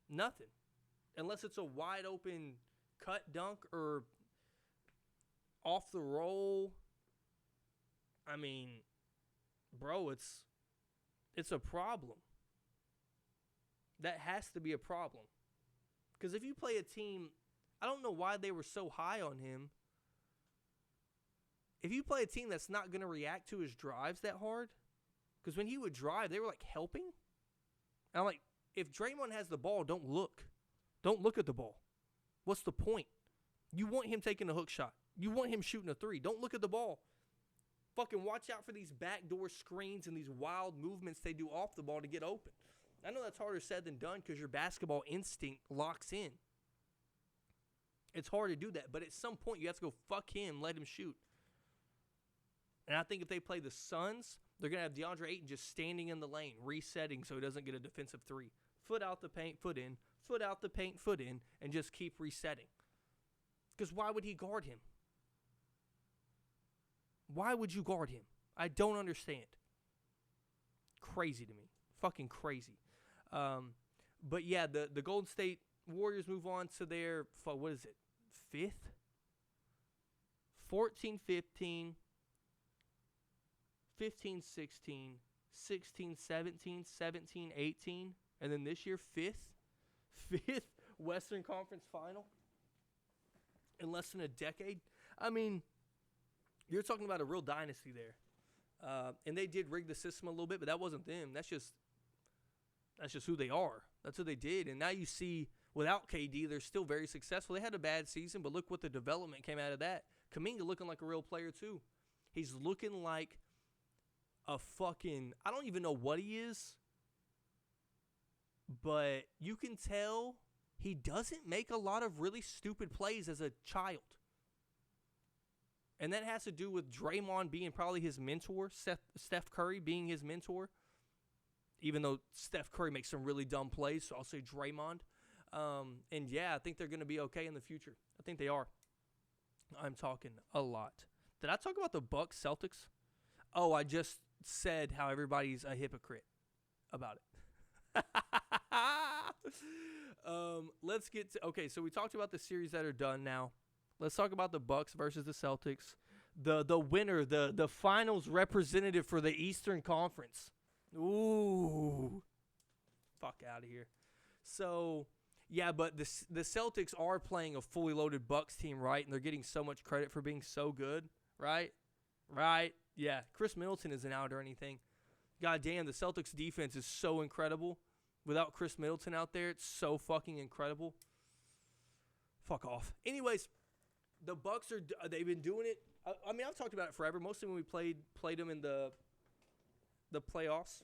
nothing. Unless it's a wide open cut dunk or off the roll. I mean, bro, it's a problem. That has to be a problem. Because if you play a team, I don't know why they were so high on him. If you play a team that's not going to react to his drives that hard, because when he would drive, they were like helping. And I'm like, if Draymond has the ball, don't look. Don't look at the ball. What's the point? You want him taking a hook shot. You want him shooting a three. Don't look at the ball. Fucking watch out for these backdoor screens and these wild movements they do off the ball to get open. I know that's harder said than done because your basketball instinct locks in. It's hard to do that, but at some point you have to go fuck him, let him shoot. And I think if they play the Suns, they're going to have DeAndre Ayton just standing in the lane, resetting so he doesn't get a defensive three. Foot out the paint, foot in, foot out the paint, foot in, and just keep resetting. Because why would he guard him? Why would you guard him? I don't understand. Crazy to me. Fucking crazy. But yeah, the Golden State Warriors move on to their, what is it, 5th? 14-15, 15-16, 16-17, 17-18, and then this year, 5th Western Conference Final in less than a decade. I mean, you're talking about a real dynasty there. And they did rig the system a little bit, but that wasn't them. That's just who they are. That's what they did. And now you see, without KD, they're still very successful. They had a bad season, but look what the development came out of that. Kuminga looking like a real player, too. He's looking like a fucking, I don't even know what he is, but you can tell he doesn't make a lot of really stupid plays as a child. And that has to do with Draymond being probably his mentor, Steph Curry being his mentor, even though Steph Curry makes some really dumb plays, so I'll say Draymond. And yeah, I think they're going to be okay in the future. I think they are. I'm talking a lot. Did I talk about the Bucks Celtics? Oh, I just said how everybody's a hypocrite about it. Let's get to, okay, so we talked about the series that are done now. Let's talk about the Bucks versus the Celtics. The winner, the finals representative for the Eastern Conference. Ooh. Fuck out of here. So, yeah, but the Celtics are playing a fully loaded Bucks team, right? And they're getting so much credit for being so good, right? Right? Yeah, Chris Middleton isn't out or anything. God damn, the Celtics defense is so incredible. Without Chris Middleton out there, it's so fucking incredible. Fuck off. Anyways, the Bucks they've been doing it. I mean, I've talked about it forever. Mostly when we played them in the playoffs.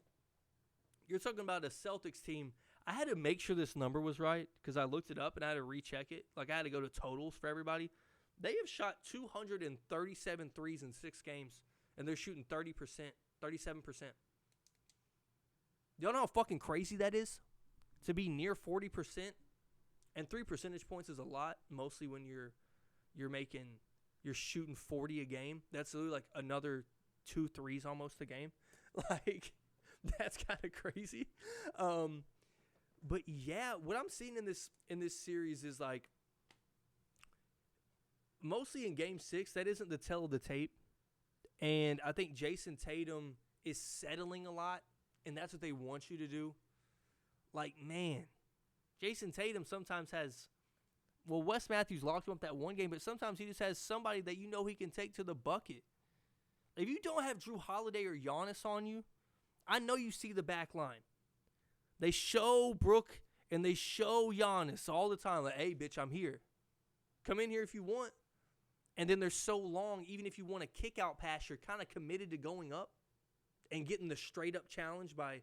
You're talking about a Celtics team. I had to make sure this number was right because I looked it up and I had to recheck it. Like, I had to go to totals for everybody. They have shot 237 threes in 6 games, and they're shooting 30%, 37%. Y'all know how fucking crazy that is? To be near 40%, and 3 percentage points is a lot, mostly when you're shooting 40 a game. That's literally like another 2 threes almost a game. Like, that's kind of crazy. But yeah, what I'm seeing in this series is like mostly in game 6, that isn't the tell of the tape. And I think Jason Tatum is settling a lot, and that's what they want you to do. Like, man, Jason Tatum sometimes has, well, Wes Matthews locked him up that one game, but sometimes he just has somebody that you know he can take to the bucket. If you don't have Drew Holiday or Giannis on you, I know you see the back line. They show Brooke and they show Giannis all the time, like, hey, bitch, I'm here. Come in here if you want. And then they're so long, even if you want a kick-out pass, you're kind of committed to going up and getting the straight-up challenge by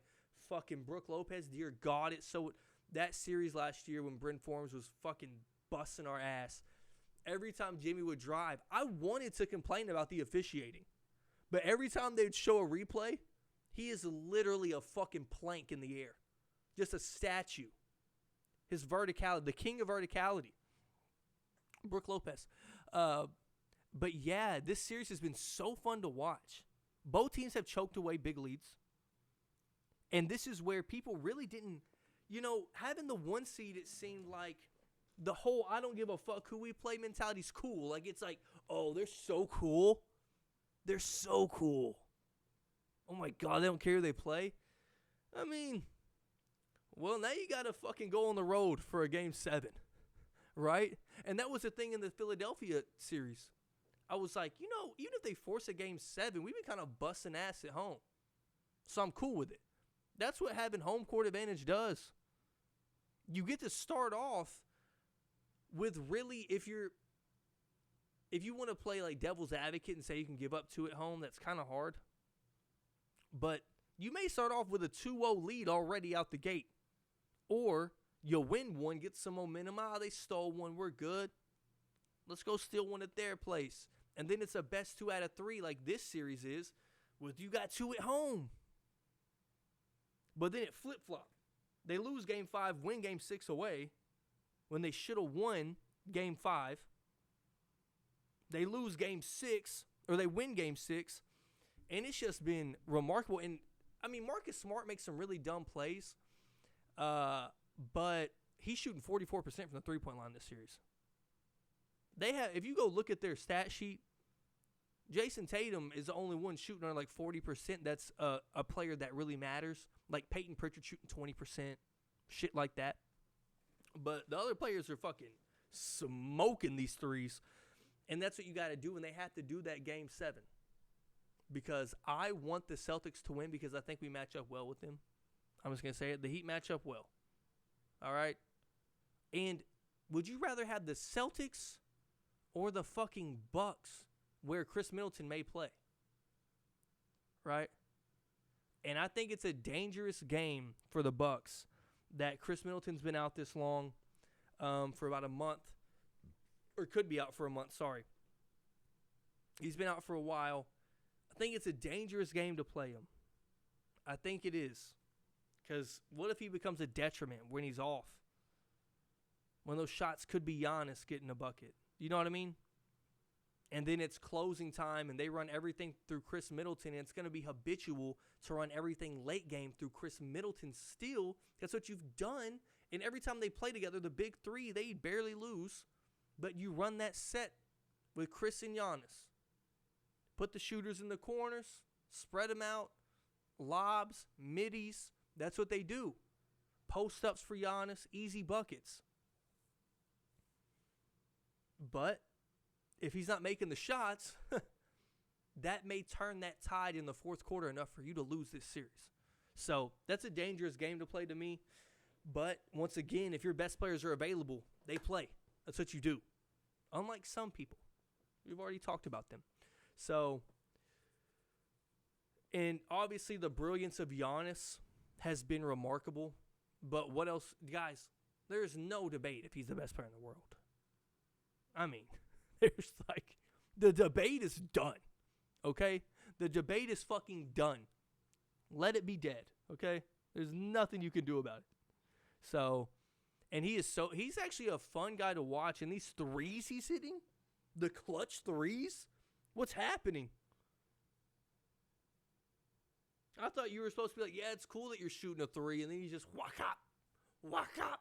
fucking Brooke Lopez. Dear God, it's so... That series last year when Bryn Forms was fucking busting our ass, every time Jimmy would drive, I wanted to complain about the officiating. But every time they'd show a replay, he is literally a fucking plank in the air. Just a statue. His verticality, the king of verticality. Brooke Lopez. But yeah, this series has been so fun to watch. Both teams have choked away big leads. And this is where people really didn't, having the 1 seed, it seemed like the whole I don't give a fuck who we play mentality is cool. Like, it's like, oh, they're so cool. They're so cool. Oh my God, they don't care who they play. I mean, well, now you got to fucking go on the road for a game 7. Right? And that was the thing in the Philadelphia series. I was like, even if they force a game 7, we've been kind of busting ass at home. So I'm cool with it. That's what having home court advantage does. You get to start off with really, if you're if you want to play like devil's advocate and say you can give up 2 at home, that's kind of hard. But you may start off with a 2-0 lead already out the gate. Or you win one, get some momentum. They stole one. We're good. Let's go steal one at their place. And then it's a best 2 out of 3 like this series is. With you got 2 at home. But then it flip-flopped. They lose Game 5, win Game 6 away when they should have won Game 5. They lose Game 6, or they win Game 6, and it's just been remarkable. And, I mean, Marcus Smart makes some really dumb plays, but he's shooting 44% from the three-point line this series. They have, if you go look at their stat sheet, Jason Tatum is the only one shooting on like 40%. That's a player that really matters. Like Peyton Pritchard shooting 20%, shit like that. But the other players are fucking smoking these threes. And that's what you got to do, and they have to do that Game 7. Because I want the Celtics to win because I think we match up well with them. I'm just going to say it. The Heat match up well. All right? And would you rather have the Celtics or the fucking Bucks where Chris Middleton may play? Right? And I think it's a dangerous game for the Bucks that Chris Middleton's been out this long for about a month. Or could be out for a month, sorry. He's been out for a while. I think it's a dangerous game to play him. I think it is. Because what if he becomes a detriment when he's off? When those shots could be Giannis getting a bucket. You know what I mean? And then it's closing time, and they run everything through Chris Middleton, and it's going to be habitual to run everything late game through Chris Middleton still. That's what you've done. And every time they play together, the big three, they barely lose. But you run that set with Chris and Giannis. Put the shooters in the corners, spread them out, lobs, middies. That's what they do. Post-ups for Giannis, easy buckets. But if he's not making the shots, that may turn that tide in the fourth quarter enough for you to lose this series. So that's a dangerous game to play to me. But once again, if your best players are available, they play. That's what you do. Unlike some people. We've already talked about them. So, and obviously the brilliance of Giannis has been remarkable. But what else? Guys, there's no debate if he's the best player in the world. I mean, there's like, the debate is done. Okay? The debate is fucking done. Let it be dead. Okay? There's nothing you can do about it. So, and he's actually a fun guy to watch. And these threes he's hitting, the clutch threes, what's happening? I thought you were supposed to be like, yeah, it's cool that you're shooting a three, and then you just whack up.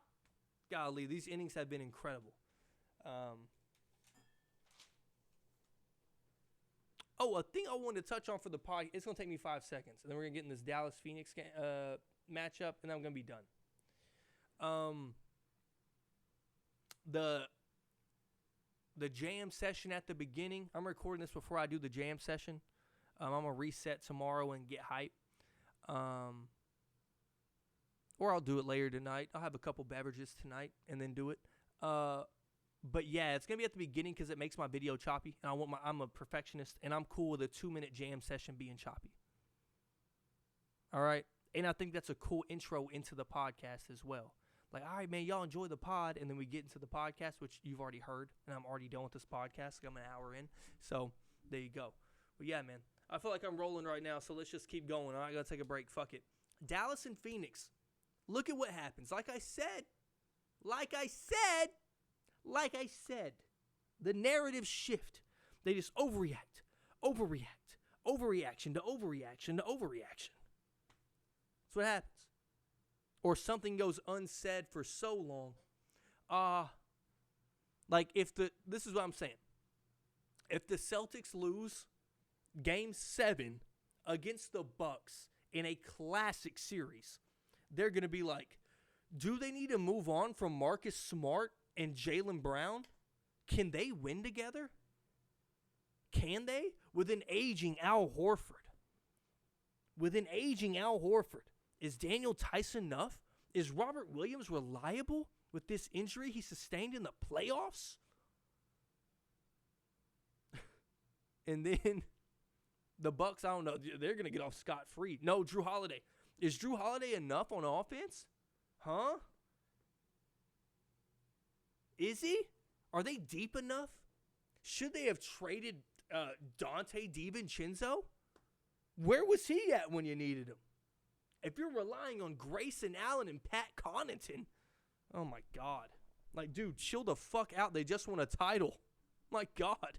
Golly, these innings have been incredible. A thing I wanted to touch on for the pod, it's going to take me 5 seconds, and then we're going to get in this Dallas-Phoenix matchup, and then I'm going to be done. The jam session at the beginning, I'm recording this before I do the jam session. I'm going to reset tomorrow and get hype. Or I'll do it later tonight. I'll have a couple beverages tonight and then do it. But yeah, it's going to be at the beginning because it makes my video choppy. And I'm a perfectionist, and I'm cool with a 2-minute jam session being choppy. All right? And I think that's a cool intro into the podcast as well. Like, all right, man, y'all enjoy the pod, and then we get into the podcast, which you've already heard, and I'm already done with this podcast. I'm an hour in. So there you go. But yeah, man, I feel like I'm rolling right now, so let's just keep going. All right, I got to take a break. Fuck it. Dallas and Phoenix. Look at what happens. Like I said, the narratives shift. They just overreaction to overreaction. That's what happens. Or something goes unsaid for so long. This is what I'm saying. If the Celtics lose Game 7 against the Bucks in a classic series, they're going to be like, do they need to move on from Marcus Smart and Jaylen Brown? Can they win together? Can they? With an aging Al Horford. Is Daniel Tice enough? Is Robert Williams reliable with this injury he sustained in the playoffs? And then the Bucks, I don't know, they're going to get off scot-free. No, Drew Holiday. Is Drew Holiday enough on offense? Huh? Is he? Are they deep enough? Should they have traded Dante DiVincenzo? Where was he at when you needed him? If you're relying on Grayson Allen and Pat Connaughton, oh my God. Like, dude, chill the fuck out. They just won a title. My God.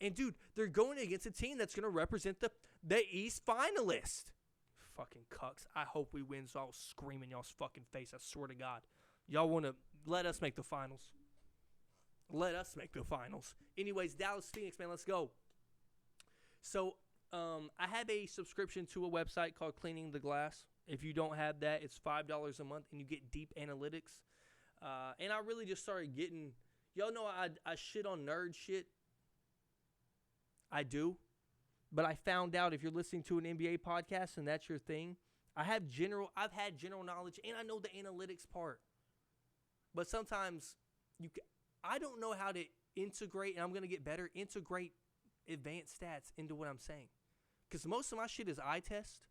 And, dude, they're going against a team that's going to represent the East finalist. Fucking cucks. I hope we win, so I'll scream in y'all's fucking face. I swear to God. Y'all want to let us make the finals. Let us make the finals. Anyways, Dallas Phoenix, man, let's go. So, I have a subscription to a website called Cleaning the Glass. If you don't have that, it's $5 a month, and you get deep analytics. And I really just started getting, y'all know I shit on nerd shit. I do. But I found out if you're listening to an NBA podcast and that's your thing, I've had general knowledge, and I know the analytics part. But sometimes I don't know how to integrate, and I'm going to get better, integrate advanced stats into what I'm saying. Because most of my shit is eye test,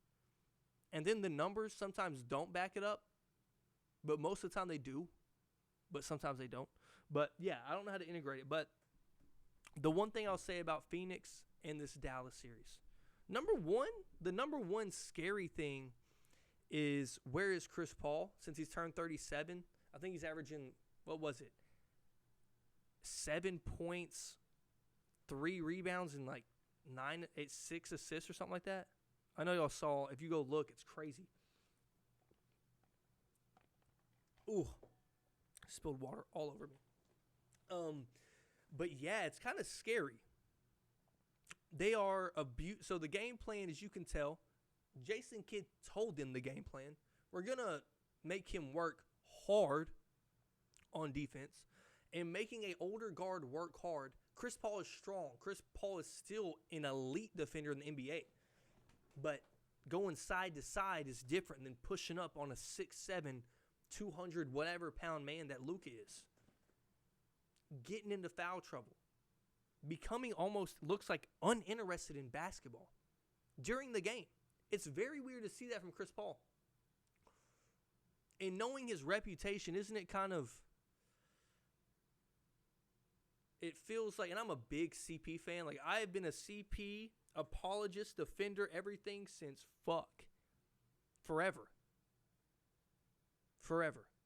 and then the numbers sometimes don't back it up, but most of the time they do, but sometimes they don't. But, yeah, I don't know how to integrate it. But the one thing I'll say about Phoenix and this Dallas series, the number one scary thing is, where is Chris Paul since he's turned 37? I think he's averaging, 7 points, 3 rebounds, and like 6 assists or something like that. I know y'all saw. If you go look, it's crazy. Ooh, spilled water all over me. But yeah, it's kind of scary. They are so the game plan, as you can tell, Jason Kidd told them the game plan. We're gonna make him work hard on defense, and making an older guard work hard. Chris Paul is strong. Chris Paul is still an elite defender in the NBA. But going side to side is different than pushing up on a 6'7", 200 whatever pound man that Luka is. Getting into foul trouble. Becoming almost looks like uninterested in basketball during the game. It's very weird to see that from Chris Paul. And knowing his reputation, isn't it kind of... It feels like, and I'm a big CP fan. Like, I have been a CP apologist, defender, everything since forever.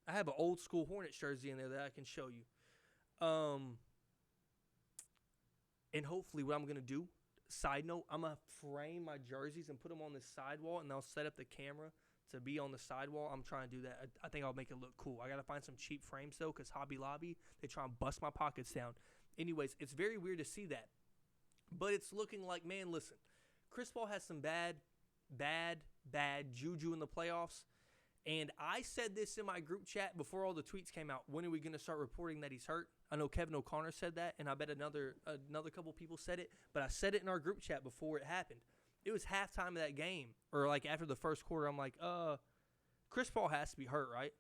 I have an old school Hornets jersey in there that I can show you. And hopefully what I'm going to do, side note, I'm going to frame my jerseys and put them on the sidewall, and I'll set up the camera to be on the sidewall. I'm trying to do that. I think I'll make it look cool. I got to find some cheap frames, though, because Hobby Lobby, they try and bust my pockets down. Anyways, it's very weird to see that. But it's looking like, man, listen, Chris Paul has some bad juju in the playoffs. And I said this in my group chat before all the tweets came out. When are we going to start reporting that he's hurt? I know Kevin O'Connor said that, and I bet another couple people said it. But I said it in our group chat before it happened. It was halftime of that game, or like after the first quarter. I'm like, Chris Paul has to be hurt, right?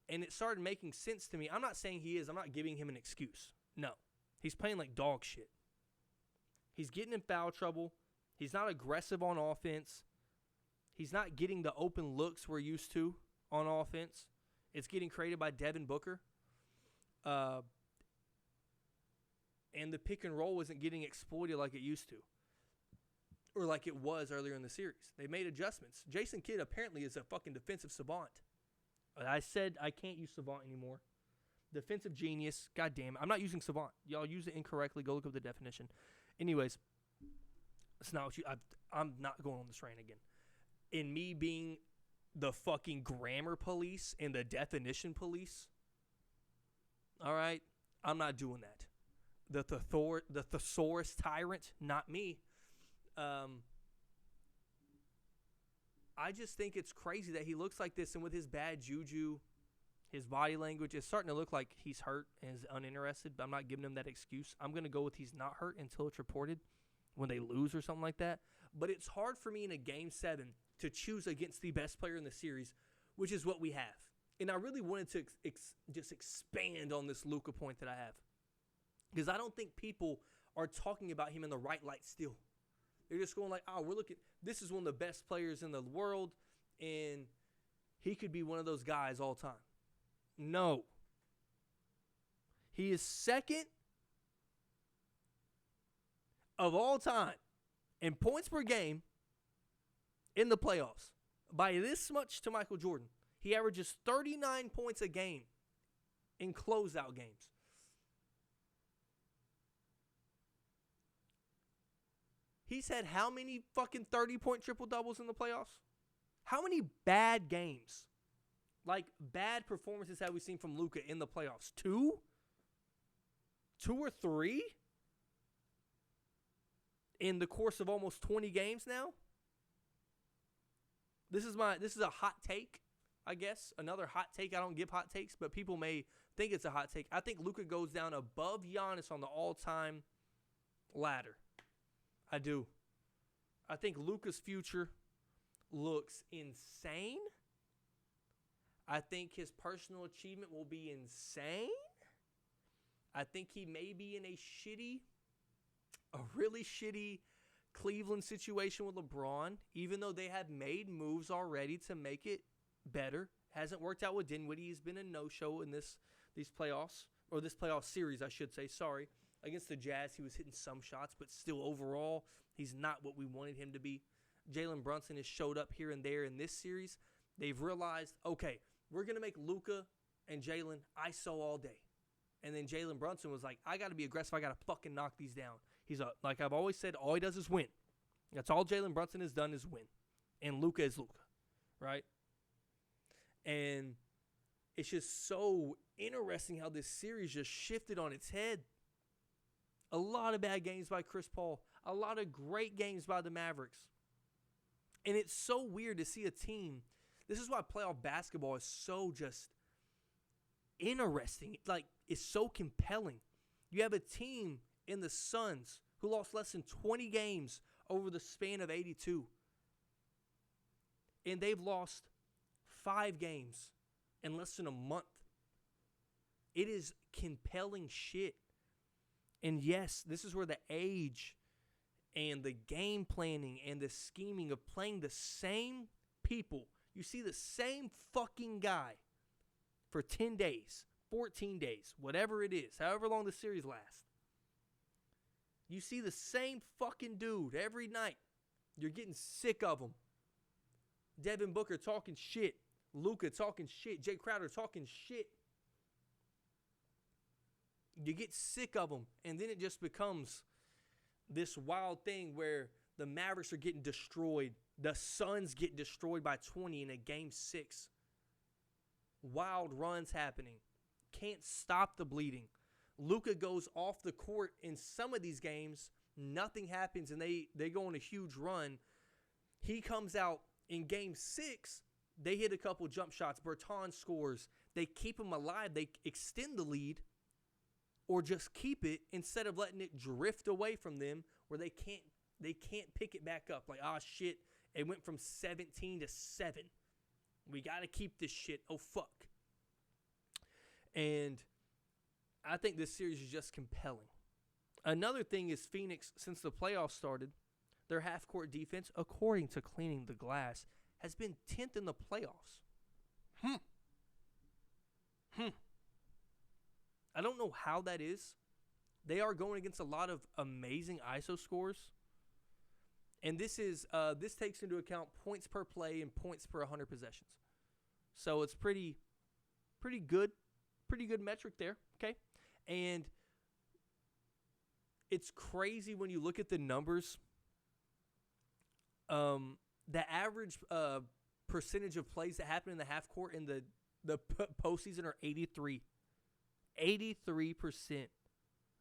And it started making sense to me. I'm not saying he is. I'm not giving him an excuse. No. He's playing like dog shit. He's getting in foul trouble. He's not aggressive on offense. He's not getting the open looks we're used to on offense. It's getting created by Devin Booker. And the pick and roll isn't getting exploited like it used to. Or like it was earlier in the series. They made adjustments. Jason Kidd apparently is a fucking defensive savant. I said I can't use savant anymore. Defensive genius. God damn it. I'm not using savant. Y'all use it incorrectly. Go look up the definition. Anyways, it's not what I'm not going on this rant again. In me being the fucking grammar police and the definition police, all right, I'm not doing that. The thesaurus tyrant, not me. I just think it's crazy that he looks like this, and with his bad juju, his body language, it's starting to look like he's hurt and is uninterested, but I'm not giving him that excuse. I'm going to go with he's not hurt until it's reported when they lose or something like that. But it's hard for me in a Game 7 to choose against the best player in the series, which is what we have. And I really wanted to just expand on this Luka point that I have. Because I don't think people are talking about him in the right light still. They're just going like, oh, this is one of the best players in the world, and he could be one of those guys all time. No. He is second of all time in points per game in the playoffs by this much to Michael Jordan. He averages 39 points a game in closeout games. He's had how many fucking 30-point triple-doubles in the playoffs? How many bad games, like bad performances have we seen from Luka in the playoffs? 2? 2 or 3? In the course of almost 20 games now? This is a hot take, I guess. Another hot take. I don't give hot takes, but people may think it's a hot take. I think Luka goes down above Giannis on the all-time ladder. I do. I think Luka's future looks insane. I think his personal achievement will be insane. I think he may be in a really shitty Cleveland situation with LeBron, even though they have made moves already to make it better. Hasn't worked out with Dinwiddie. He's been a no-show in these playoffs, or this playoff series, I should say. Sorry. Against the Jazz, he was hitting some shots, but still overall, he's not what we wanted him to be. Jalen Brunson has showed up here and there in this series. They've realized, okay, we're going to make Luka and Jalen ISO all day. And then Jalen Brunson was like, I got to be aggressive. I got to fucking knock these down. He's like I've always said, all he does is win. That's all Jalen Brunson has done is win. And Luka is Luka, right? And it's just so interesting how this series just shifted on its head. A lot of bad games by Chris Paul. A lot of great games by the Mavericks. And it's so weird to see a team. This is why playoff basketball is so just interesting. Like, it's so compelling. You have a team in the Suns who lost less than 20 games over the span of 82. And they've lost 5 games in less than a month. It is compelling shit. And yes, this is where the age and the game planning and the scheming of playing the same people. You see the same fucking guy for 10 days, 14 days, whatever it is, however long the series lasts. You see the same fucking dude every night. You're getting sick of him. Devin Booker talking shit. Luka talking shit. Jay Crowder talking shit. You get sick of them, and then it just becomes this wild thing where the Mavericks are getting destroyed. The Suns get destroyed by 20 in a game 6. Wild runs happening. Can't stop the bleeding. Luka goes off the court in some of these games. Nothing happens, and they go on a huge run. He comes out in game 6. They hit a couple jump shots. Bertans scores. They keep him alive. They extend the lead. Or just keep it instead of letting it drift away from them where they can't pick it back up. Like, shit, it went from 17 to 7. We got to keep this shit. Oh, fuck. And I think this series is just compelling. Another thing is Phoenix, since the playoffs started, their half-court defense, according to Cleaning the Glass, has been 10th in the playoffs. I don't know how that is. They are going against a lot of amazing ISO scores. And this takes into account points per play and points per 100 possessions. So it's pretty good metric there, okay? And it's crazy when you look at the numbers. The average percentage of plays that happen in the half court in the postseason are 83%,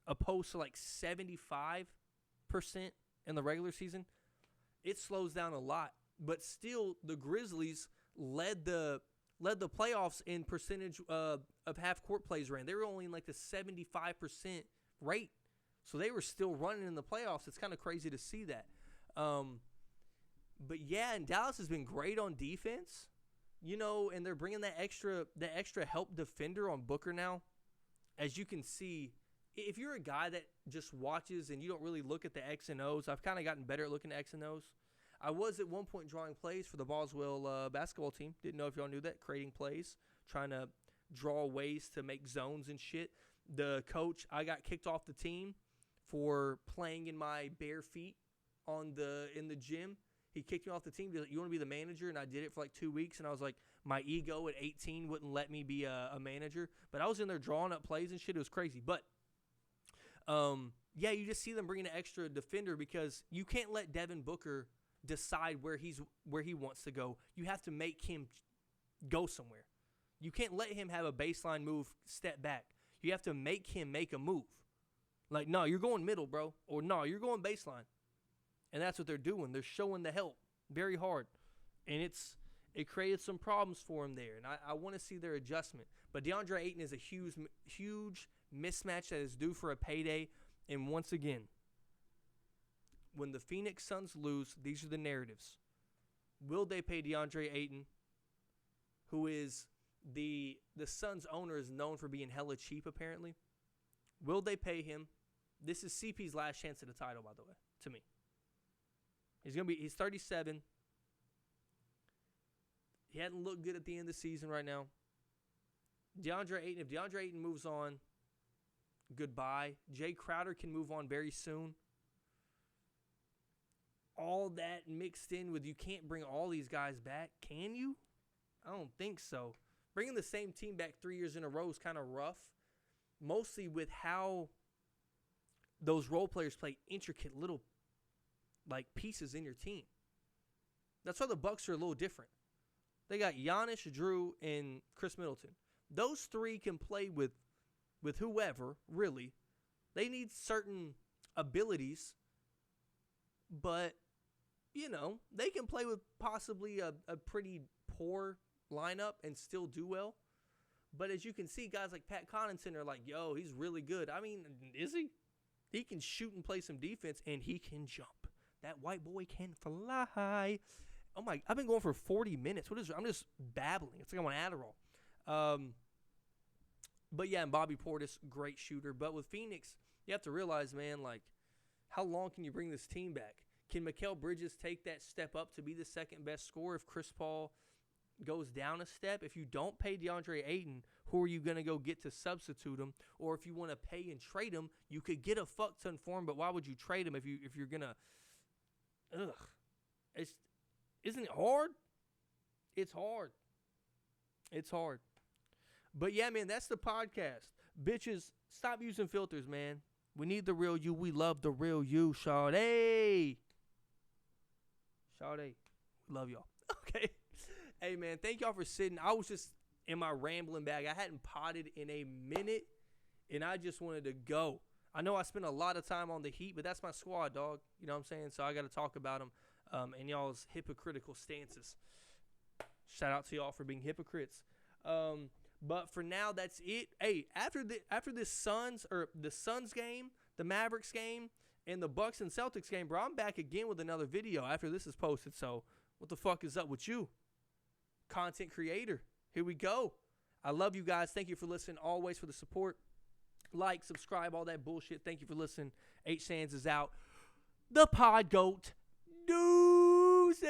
opposed to like 75% in the regular season. It slows down a lot, but still the Grizzlies led the playoffs in percentage of half court plays ran. They were only in like the 75% rate, so they were still running in the playoffs. It's kind of crazy to see that. But yeah, and Dallas has been great on defense, and they're bringing that extra help defender on Booker now. As you can see, if you're a guy that just watches and you don't really look at the X and O's, I've kind of gotten better at looking at X and O's. I was at one point drawing plays for the Boswell basketball team. Didn't know if y'all knew that, creating plays, trying to draw ways to make zones and shit. The coach, I got kicked off the team for playing in my bare feet in the gym. He kicked me off the team. He was like, you want to be the manager? And I did it for like 2 weeks. And I was like, my ego at 18 wouldn't let me be a manager. But I was in there drawing up plays and shit. It was crazy. But, yeah, you just see them bringing an extra defender because you can't let Devin Booker decide where he wants to go. You have to make him go somewhere. You can't let him have a baseline move, step back. You have to make him make a move. Like, no, you're going middle, bro. Or, no, you're going baseline. And that's what they're doing. They're showing the help very hard. And it created some problems for him there. And I want to see their adjustment. But DeAndre Ayton is a huge mismatch that is due for a payday. And once again, when the Phoenix Suns lose, these are the narratives. Will they pay DeAndre Ayton, who is the Suns owner is known for being hella cheap apparently? Will they pay him? This is CP's last chance at a title, by the way, to me. He's 37. He hadn't looked good at the end of the season right now. If DeAndre Ayton moves on, goodbye. Jay Crowder can move on very soon. All that mixed in with you can't bring all these guys back, can you? I don't think so. Bringing the same team back 3 years in a row is kind of rough, mostly with how those role players play intricate little like pieces in your team. That's why the Bucks are a little different. They got Giannis, Drew, and Chris Middleton. Those three can play with whoever, really. They need certain abilities, but, you know, they can play with possibly a pretty poor lineup and still do well. But as you can see, guys like Pat Connaughton are like, yo, he's really good. I mean, is he? He can shoot and play some defense, and he can jump. That white boy can fly. Oh, my. I've been going for 40 minutes. What is it? I'm just babbling. It's like I'm on Adderall. But, yeah, and Bobby Portis, great shooter. But with Phoenix, you have to realize, man, like, how long can you bring this team back? Can Mikal Bridges take that step up to be the second best scorer if Chris Paul goes down a step? If you don't pay DeAndre Ayton, who are you going to go get to substitute him? Or if you want to pay and trade him, you could get a fuck ton for him, but why would you trade him if you're going to... Isn't it hard? It's hard. It's hard. But yeah, man, that's the podcast. Bitches, stop using filters, man. We need the real you. We love the real you, Sade. Sade, we love y'all. Okay. Hey, man, thank y'all for sitting. I was just in my rambling bag. I hadn't potted in a minute, and I just wanted to go. I know I spent a lot of time on the Heat, but that's my squad, dog. You know what I'm saying? So I got to talk about them and y'all's hypocritical stances. Shout out to y'all for being hypocrites. But for now, that's it. Hey, after this Suns game, the Mavericks game, and the Bucks and Celtics game, bro, I'm back again with another video after this is posted. So what the fuck is up with you? Content creator. Here we go. I love you guys. Thank you for listening. Always for the support. Like, subscribe, all that bullshit. Thank you for listening. H Sands is out. The Pod Goat. Deuces.